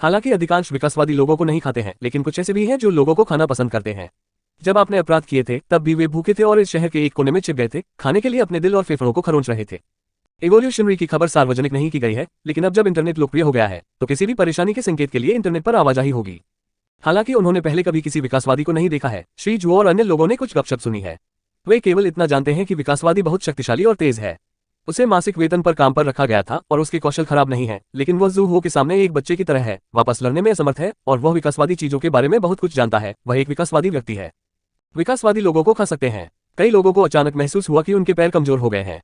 हालांकि अधिकांश विकासवादी लोगों को नहीं खाते हैं, लेकिन कुछ ऐसे भी हैं जो लोगों को खाना पसंद करते हैं। जब आपने अपराध किए थे तब भी वे भूखे थे और इस शहर के एक कोने में छिप गए थे, खाने के लिए अपने दिल और फेफड़ों को खरोंच रहे थे। एवोल्यूशनरी की खबर सार्वजनिक नहीं की गई है, लेकिन अब जब इंटरनेट लोकप्रिय हो गया है तो किसी भी परेशानी के संकेत के लिए इंटरनेट पर आवाजाही होगी। हालांकि उन्होंने पहले कभी किसी विकासवादी को नहीं देखा है। श्री जू और अन्य लोगों ने कुछ गपशप सुनी है। वे केवल इतना जानते हैं कि विकासवादी बहुत शक्तिशाली और तेज है। उसे मासिक वेतन पर काम पर रखा गया था और उसके कौशल खराब नहीं है, लेकिन वह जूहो के सामने एक बच्चे की तरह है, वापस लड़ने में असमर्थ है और वह विकासवादी चीजों के बारे में बहुत कुछ जानता है। वह एक विकासवादी व्यक्ति है। विकासवादी लोगों को खा सकते हैं। कई लोगों को अचानक महसूस हुआ कि उनके पैर कमजोर हो गए हैं।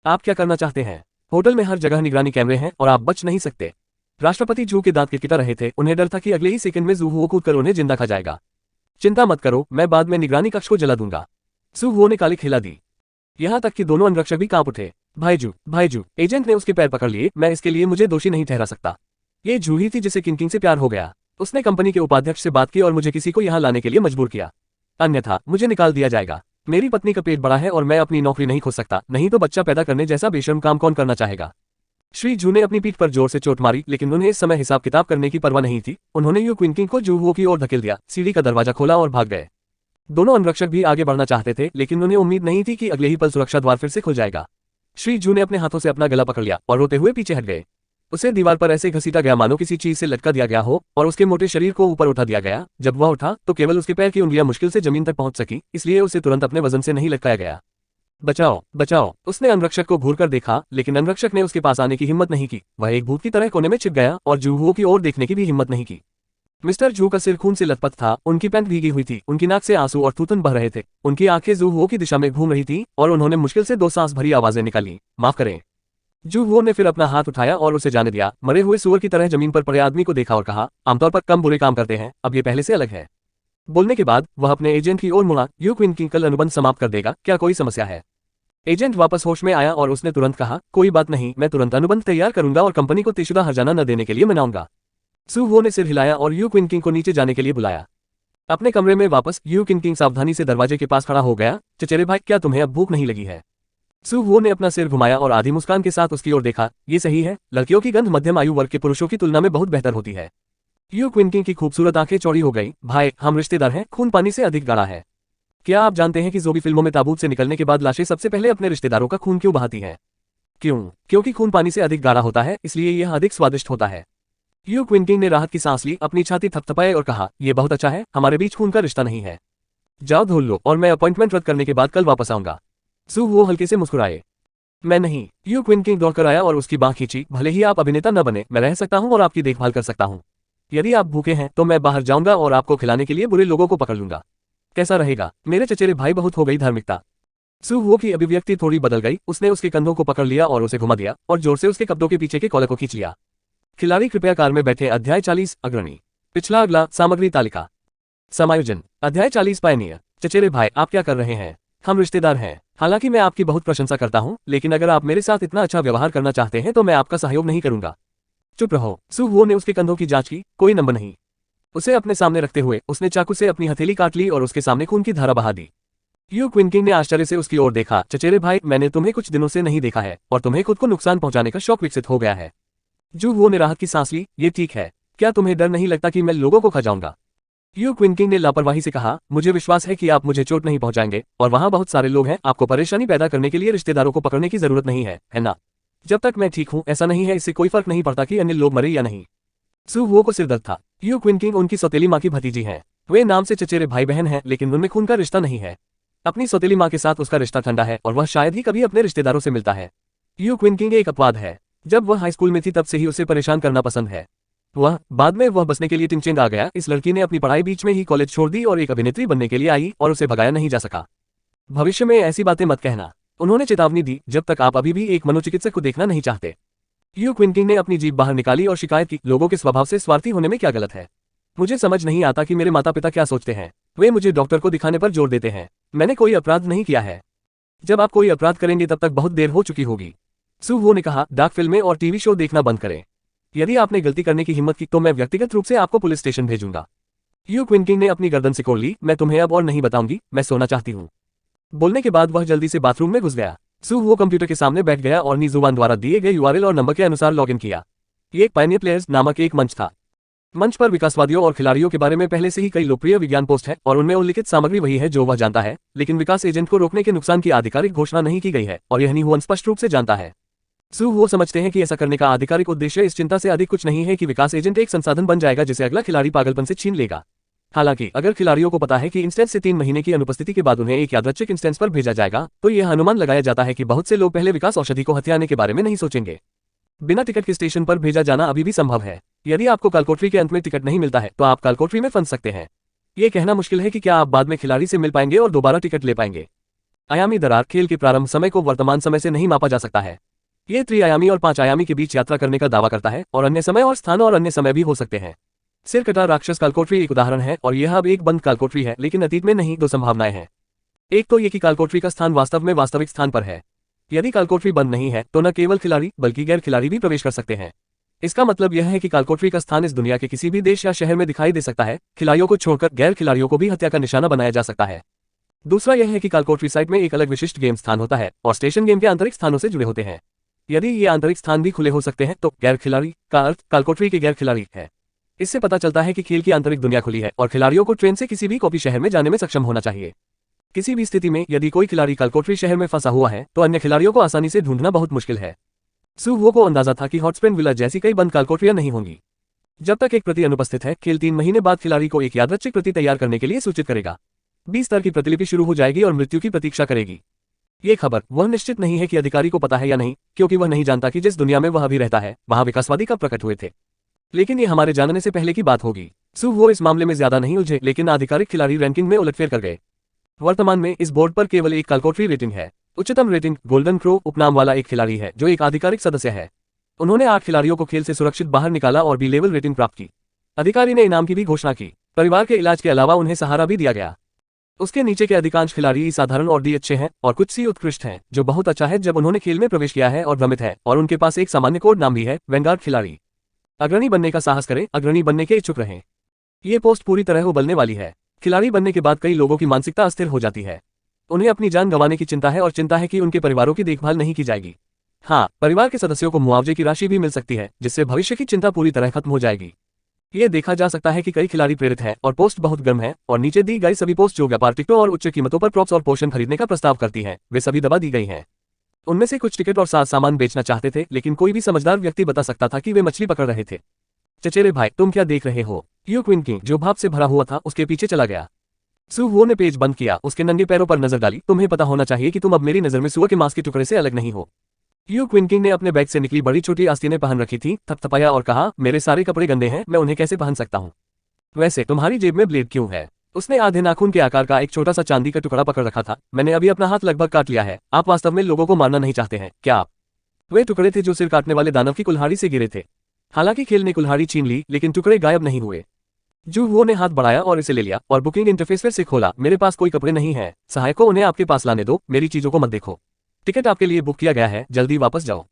आप क्या करना चाहते हैं? होटल में हर जगह निगरानी कैमरे हैं और आप बच नहीं सकते। राष्ट्रपति जू के दांत किटकिटा रहे थे। उन्हें डर था कि अगले ही सेकंड में जूहो कूदकर उन्हें जिंदा खा जाएगा। चिंता मत करो, मैं बाद में निगरानी कक्ष को जला दूंगा। जूहो ने काली खिला दी। यहां तक कि दोनों अंगरक्षक भी कांप उठे। भाईजू, एजेंट ने उसके पैर पकड़ लिए। मैं इसके लिए मुझे दोषी नहीं ठहरा सकता। ये जू ही थी जिसे किंकिंग से प्यार हो गया। उसने कंपनी के उपाध्यक्ष से बात की और मुझे किसी को यहाँ लाने के लिए मजबूर किया, अन्यथा मुझे निकाल दिया जाएगा। मेरी पत्नी का पेट बड़ा है और मैं अपनी नौकरी नहीं खो सकता, नहीं तो बच्चा पैदा करने जैसा बेशर्म काम कौन करना चाहेगा। श्री जू ने अपनी पीठ पर जोर से चोट मारी, लेकिन उन्हें इस समय हिसाब किताब करने की परवाह नहीं थी। उन्होंने यू क्विनकिंग को जूहो की ओर धकेल दिया, सीढ़ी का दरवाजा खोला और भाग गए। दोनों अंगरक्षक भी आगे बढ़ना चाहते थे, लेकिन उन्हें उम्मीद नहीं थी कि अगले ही पल सुरक्षा द्वार फिर से खुल जाएगा। श्री जू ने अपने हाथों से अपना गला पकड़ लिया और रोते हुए पीछे हट गए। उसे दीवार पर ऐसे घसीटा गया मानो किसी चीज से लटका दिया गया हो और उसके मोटे शरीर को ऊपर उठा दिया गया। जब वह उठा तो केवल उसके पैर की उंगलियां मुश्किल से जमीन तक पहुंच सकी, इसलिए उसे तुरंत अपने वजन से नहीं लटकाया गया। बचाओ। उसने अंगरक्षक को घूरकर देखा, लेकिन अंगरक्षक ने उसके पास आने की हिम्मत नहीं की। वह एक भूत की तरह कोने में छिप गया और जूहो की ओर देखने की भी हिम्मत नहीं की। मिस्टर जू का सिर खून से लथपथ था, उनकी पैंट भीगी हुई थी, उनकी नाक से आंसू और थूथन बह रहे थे, उनकी आंखें जू हुओ की दिशा में घूम रही थी और उन्होंने मुश्किल से 2 सांस भरी आवाजें निकाली। माफ करें। जू हुओ ने फिर अपना हाथ उठाया और उसे जाने दिया। मरे हुए सुअर की तरह जमीन पर पड़े आदमी को देखा और कहा, आमतौर पर कम बुरे काम करते हैं, अब ये पहले से अलग है। बोलने के बाद वह अपने एजेंट की ओर मुड़ा। यू क्विन किंग कल अनुबंध समाप्त कर देगा, क्या कोई समस्या है? एजेंट वापस होश में आया और उसने तुरंत कहा, कोई बात नहीं, मैं तुरंत अनुबंध तैयार करूंगा और कंपनी को तयशुदा हर्जाना न देने के लिए मनाऊंगा। सू वो ने सिर हिलाया और यू क्विन किंग को नीचे जाने के लिए बुलाया। अपने कमरे में वापस यू क्विन किंग सावधानी से दरवाजे के पास खड़ा हो गया। चचेरे भाई, क्या तुम्हें अब भूख नहीं लगी है? सू वो ने अपना सिर घुमाया और आधी मुस्कान के साथ उसकी ओर देखा। ये सही है, लड़कियों की गंध मध्यम आयु वर्ग के पुरुषों की तुलना में बहुत बेहतर होती है। यू क्विन किंग की खूबसूरत आंखें चौड़ी हो गई। भाई, हम रिश्तेदार हैं, खून पानी से अधिक गाढ़ा है। क्या आप जानते हैं कि ज़ोंबी फिल्मों में ताबूत से निकलने के बाद लाशें सबसे पहले अपने रिश्तेदारों का खून क्यों बहाती हैं? क्यों? क्योंकि खून पानी से अधिक गाढ़ा होता है, इसलिए यह अधिक स्वादिष्ट होता है। यू क्विन किंग ने राहत की सांस ली, अपनी छाती थपथपाए और कहा, यह बहुत अच्छा है, हमारे बीच खून का रिश्ता नहीं है। जाओ धुल लो और मैं अपॉइंटमेंट रद्द करने के बाद कल वापस आऊंगा। सू वो हल्के से मुस्कुराए। मैं नहीं। यू क्विन किंग दौड़कर आया और उसकी बांह खींची। भले ही आप अभिनेता न बने, मैं रह सकता हूं और आपकी देखभाल कर सकता हूं। यदि आप भूखे हैं तो मैं बाहर जाऊंगा और आपको खिलाने के लिए बुरे लोगों को पकड़ लूंगा। कैसा रहेगा? मेरे चचेरे भाई, बहुत हो गई धार्मिकता। सू वो की अभिव्यक्ति थोड़ी बदल गई। उसने उसके कंधों को पकड़ लिया और उसे घुमा दिया और जोर से उसके कब्जों के पीछे के कॉलर को खींच लिया। खिलाड़ी कृपया कार में बैठे। अध्याय 40 अग्रणी। पिछला अगला सामग्री तालिका। समायोजन। अध्याय 40 पायनियर। चचेरे भाई, आप क्या कर रहे हैं? हम रिश्तेदार हैं। हालांकि मैं आपकी बहुत प्रशंसा करता हूं, लेकिन अगर आप मेरे साथ इतना अच्छा व्यवहार करना चाहते हैं तो मैं आपका सहयोग नहीं करूंगा। चुप रहो। सू वो ने उसके कंधों की जांच की। कोई नंबर नहीं। उसे अपने सामने रखते हुए उसने चाकू से अपनी हथेली काट ली और उसके सामने खून की धारा बहा दी। यू क्विन किंग ने आश्चर्य से उसकी ओर देखा। चचेरे भाई, मैंने तुम्हें कुछ दिनों से नहीं देखा है और तुम्हें खुद को नुकसान पहुंचाने का शौक विकसित हो गया है। जू वो ने राहत की सांस ली। ये ठीक है। क्या तुम्हें डर नहीं लगता कि मैं लोगों को खा जाऊंगा? यू क्विन किंग ने लापरवाही से कहा, मुझे विश्वास है कि आप मुझे चोट नहीं पहुंचाएंगे और वहां बहुत सारे लोग हैं, आपको परेशानी पैदा करने के लिए रिश्तेदारों को पकड़ने की जरूरत नहीं है ना? जब तक मैं ठीक हूं, ऐसा नहीं है, इससे कोई फर्क नहीं पड़ता कि अन्य लोग मरे या नहीं। सू वो को सिरदर्द था। यू क्विन किंग उनकी सौतेली माँ की भतीजी हैं। वे नाम से चचेरे भाई बहन हैं, लेकिन उनमें खून का रिश्ता नहीं है। अपनी सौतेली माँ के साथ उसका रिश्ता ठंडा है और वह शायद ही कभी अपने रिश्तेदारों से मिलता है। यू क्विन किंग एक अपवाद है। जब वह हाई स्कूल में थी तब से ही उसे परेशान करना पसंद है। बाद में वह बसने के लिए टिंगचेंग आ गया। इस लड़की ने अपनी पढ़ाई बीच में ही कॉलेज छोड़ दी और एक अभिनेत्री बनने के लिए आई और उसे भगाया नहीं जा सका। भविष्य में ऐसी बातें मत कहना। उन्होंने चेतावनी दी, जब तक आप अभी भी एक मनोचिकित्सक को देखना नहीं चाहते। यू क्विन किंग ने अपनी जीभ बाहर निकाली और शिकायत की, लोगों के स्वभाव से स्वार्थी होने में क्या गलत है? मुझे समझ नहीं आता कि मेरे माता पिता क्या सोचते हैं। वे मुझे डॉक्टर को दिखाने पर जोर देते हैं। मैंने कोई अपराध नहीं किया है। जब आप कोई अपराध करेंगे तब तक बहुत देर हो चुकी होगी। सू वो ने कहा, डार्क फिल्में और टीवी शो देखना बंद करें। यदि आपने गलती करने की हिम्मत की तो मैं व्यक्तिगत रूप से आपको पुलिस स्टेशन भेजूंगा। यू क्विन किंग ने अपनी गर्दन सिकोड़ ली। मैं तुम्हें अब और नहीं बताऊंगी, मैं सोना चाहती हूँ। बोलने के बाद वह जल्दी से बाथरूम में घुस गया। सू वो कंप्यूटर के सामने बैठ गया और नीजुबान द्वारा दिए गए यूआरएल और नंबर के अनुसार लॉगिन किया। ये एक पायनियर प्लेयर्स नामक एक मंच था। मंच पर विकासवादियों और खिलाड़ियों के बारे में पहले से ही कई लोकप्रिय विज्ञान पोस्ट है और उनमें उल्लिखित सामग्री वही है जो वह जानता है, लेकिन विकास एजेंट को रोकने के नुकसान की आधिकारिक घोषणा नहीं की गई है और यह हुन स्पष्ट रूप से जानता है। सू वो समझते हैं कि ऐसा करने का आधिकारिक उद्देश्य इस चिंता से अधिक कुछ नहीं है कि विकास एजेंट एक संसाधन बन जाएगा जिसे अगला खिलाड़ी पागलपन से छीन लेगा। हालांकि अगर खिलाड़ियों को पता है कि इंस्टेंस से 3 महीने की अनुपस्थिति के बाद उन्हें एक यादृच्छिक इंस्टेंस पर भेजा जाएगा, तो यह अनुमान लगाया जाता है कि बहुत से लोग पहले विकास औषधि को हथियाने के बारे में नहीं सोचेंगे। बिना टिकट के स्टेशन पर भेजा जाना अभी भी संभव है। यदि आपको कालकोठरी के अंत में टिकट नहीं मिलता है तो आप कालकोठरी में फंस सकते हैं। ये कहना मुश्किल है कि क्या आप बाद में खिलाड़ी से मिल पाएंगे और दोबारा टिकट ले पाएंगे। आयामी दरार। खेल के प्रारंभ समय को वर्तमान समय से नहीं मापा जा सकता है। ये त्रिआयामी और 5 आयामी के बीच यात्रा करने का दावा करता है और अन्य समय और स्थान और अन्य समय भी हो सकते हैं। सिर कटा राक्षस कालकोठरी एक उदाहरण है और यह अब एक बंद कालकोठरी है, लेकिन अतीत में नहीं। 2 संभावनाएं हैं। एक तो ये कि कालकोठरी का स्थान वास्तव में वास्तविक स्थान पर है। यदि कालकोठरी बंद नहीं है तो न केवल खिलाड़ी बल्कि गैर खिलाड़ी भी प्रवेश कर सकते हैं। इसका मतलब यह है कि कालकोठरी का स्थान इस दुनिया के किसी भी देश या शहर में दिखाई दे सकता है। खिलाड़ियों को छोड़कर गैर खिलाड़ियों को भी हत्या का निशाना बनाया जा सकता है। दूसरा यह है कि कालकोठरी साइट में एक अलग विशिष्ट गेम स्थान होता है और स्टेशन गेम के आंतरिक स्थानों से जुड़े होते हैं। यदि ये आंतरिक स्थान भी खुले हो सकते हैं तो गैर खिलाड़ी का अर्थ कालकोठरी के गैर खिलाड़ी है। इससे पता चलता है कि खेल की आंतरिक दुनिया खुली है और खिलाड़ियों को ट्रेन से किसी भी कॉपी शहर में जाने में सक्षम होना चाहिए। किसी भी स्थिति में यदि कोई खिलाड़ी कालकोठरी शहर में फंसा हुआ है तो अन्य खिलाड़ियों को आसानी से ढूंढना बहुत मुश्किल है। सू वो को अंदाजा था कि हॉटस्प्रिंग विला जैसी कई बंद कालकोठरियां नहीं होंगी। जब तक एक प्रति अनुपस्थित है, खेल 3 महीने बाद खिलाड़ी को एक यादृच्छिक प्रति तैयार करने के लिए सूचित करेगा। 20 स्तर की प्रतिलिपि शुरू हो जाएगी और मृत्यु की प्रतीक्षा करेगी। ये खबर वह निश्चित नहीं है कि अधिकारी को पता है या नहीं, क्योंकि वह नहीं जानता कि जिस दुनिया में वह अभी रहता है वहां विकासवादी कब प्रकट हुए थे। लेकिन ये हमारे जानने से पहले की बात होगी। सू वो इस मामले में ज्यादा नहीं उलझे, लेकिन आधिकारिक खिलाड़ी रैंकिंग में उलटफेर कर गए। वर्तमान में इस बोर्ड पर केवल एक कलकोटरी रेटिंग है। उच्चतम रेटिंग गोल्डन क्रो उपनाम वाला एक खिलाड़ी है जो एक आधिकारिक सदस्य है। उन्होंने 8 खिलाड़ियों को खेल से सुरक्षित बाहर निकाला और बी लेवल रेटिंग प्राप्त की। अधिकारी ने इनाम की भी घोषणा की। परिवार के इलाज के अलावा उन्हें सहारा भी दिया गया। उसके नीचे के अधिकांश खिलाड़ी ई साधारण और डी अच्छे हैं और कुछ सी उत्कृष्ट हैं, जो बहुत अच्छा है जब उन्होंने खेल में प्रवेश किया है और भ्रमित है, और उनके पास एक सामान्य कोड नाम भी है, वैनगार्ड खिलाड़ी। अग्रणी बनने का साहस करें, अग्रणी बनने के इच्छुक रहें। ये पोस्ट पूरी तरह उबलने वाली है। खिलाड़ी बनने के बाद कई लोगों की मानसिकता अस्थिर हो जाती है। उन्हें अपनी जान गंवाने की चिंता है और चिंता है कि उनके परिवारों की देखभाल नहीं की जाएगी। हाँ, परिवार के सदस्यों को मुआवजे की राशि भी मिल सकती है, जिससे भविष्य की चिंता पूरी तरह खत्म हो जाएगी। ये देखा जा सकता है कि कई खिलाड़ी प्रेरित हैं और पोस्ट बहुत गर्म है, और नीचे दी गई सभी पोस्ट जो व्यापार टिकटों और उच्च कीमतों पर प्रॉप्स और पोषण खरीदने का प्रस्ताव करती हैं, वे सभी दबा दी गई हैं। उनमें से कुछ टिकट और साथ सामान बेचना चाहते थे, लेकिन कोई भी समझदार व्यक्ति बता सकता था कि वे मछली पकड़ रहे थे। चचेरे भाई, तुम क्या देख रहे हो? यू क्विन किंग, जो भाप से भरा हुआ था, उसके पीछे चला गया। सू वो ने पेज बंद किया, उसके नंगे पैरों पर नजर डाली। तुम्हें पता होना चाहिए कि तुम अब मेरी नजर में सुअर के मांस के टुकड़े से अलग नहीं हो। यू क्विन किंग ने अपने बैग से निकली बड़ी छोटी आस्तीनें पहन रखी थी, थपथपाया और कहा, मेरे सारे कपड़े गंदे हैं, मैं उन्हें कैसे पहन सकता हूँ? वैसे तुम्हारी जेब में ब्लेड क्यों है? उसने आधे नाखून के आकार का एक छोटा सा चांदी का टुकड़ा पकड़ रखा था। मैंने अभी अपना हाथ लगभग काट लिया है। आप वास्तव में लोगों को मारना नहीं चाहते हैं क्या आप? वे टुकड़े थे जो सिर काटने वाले दानव की कुल्हाड़ी से गिरे थे। हालांकि खेल ने कुल्हाड़ी छीन ली, लेकिन टुकड़े गायब नहीं हुए। जू वो ने हाथ बढ़ाया और इसे ले लिया और बुकिंग इंटरफेस फिर से खोला। मेरे पास कोई कपड़े नहीं है। सहायकों, उन्हें आपके पास लाने दो, मेरी चीजों को मत देखो। टिकट आपके लिए बुक किया गया है, जल्दी वापस जाओ।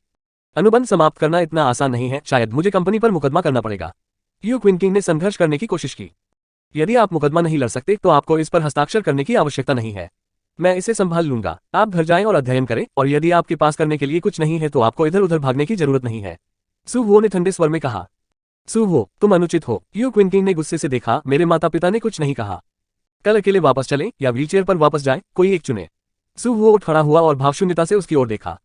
अनुबंध समाप्त करना इतना आसान नहीं है, शायद मुझे कंपनी पर मुकदमा करना पड़ेगा। यू क्विन किंग ने संघर्ष करने की कोशिश की। यदि आप मुकदमा नहीं लड़ सकते तो आपको इस पर हस्ताक्षर करने की आवश्यकता नहीं है। मैं इसे संभाल लूंगा। आप घर जाएं और अध्ययन करें, और यदि आपके पास करने के लिए कुछ नहीं है तो आपको इधर उधर भागने की जरूरत नहीं है। सू वो ने ठंडे स्वर में कहा। सू वो, तुम अनुचित हो। यू क्विन किंग ने गुस्से से देखा। मेरे माता पिता ने कुछ नहीं कहा। कल अकेले वापस चलें या व्हीलचेयर पर वापस जाएं, कोई एक चुने। सू वो उठ खड़ा हुआ और भावशून्यता से उसकी ओर देखा।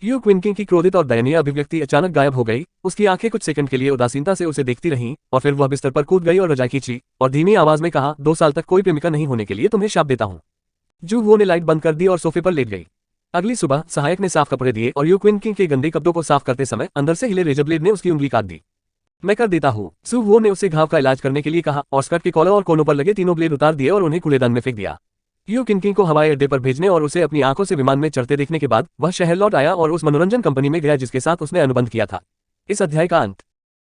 यू क्विन किंग की क्रोधित और दयनीय अभिव्यक्ति अचानक गायब हो गई। उसकी आंखें कुछ सेकंड के लिए उदासीनता से उसे देखती रहीं, और फिर वह बिस्तर पर कूद गई और रजाई खींची और धीमी आवाज में कहा, 2 साल तक कोई प्रेमिका नहीं होने के लिए तुम्हें शाप देता हूँ। जू वो ने लाइट बंद कर दी और सोफे पर लेट गई। अगली सुबह सहायक ने साफ कपड़े दिए और यू क्विन किंग के गंदे कपड़ों को साफ करते समय अंदर से हिले रेजर ब्लेड ने उसकी उंगली काट दी। मैं कर देता हूँ, सू वो ने उसे घाव का इलाज करने के लिए कहा, और स्कर्ट के कॉलर और कोनों पर लगे तीनों ब्लेड उतार दिए और उन्हें कूड़ेदान में फेंक दिया। यू क्विन किंग को हवाई अड्डे पर भेजने और उसे अपनी आंखों से विमान में चढ़ते देखने के बाद वह शहर लौट आया और उस मनोरंजन कंपनी में गया जिसके साथ उसने अनुबंध किया था। इस अध्याय का अंत।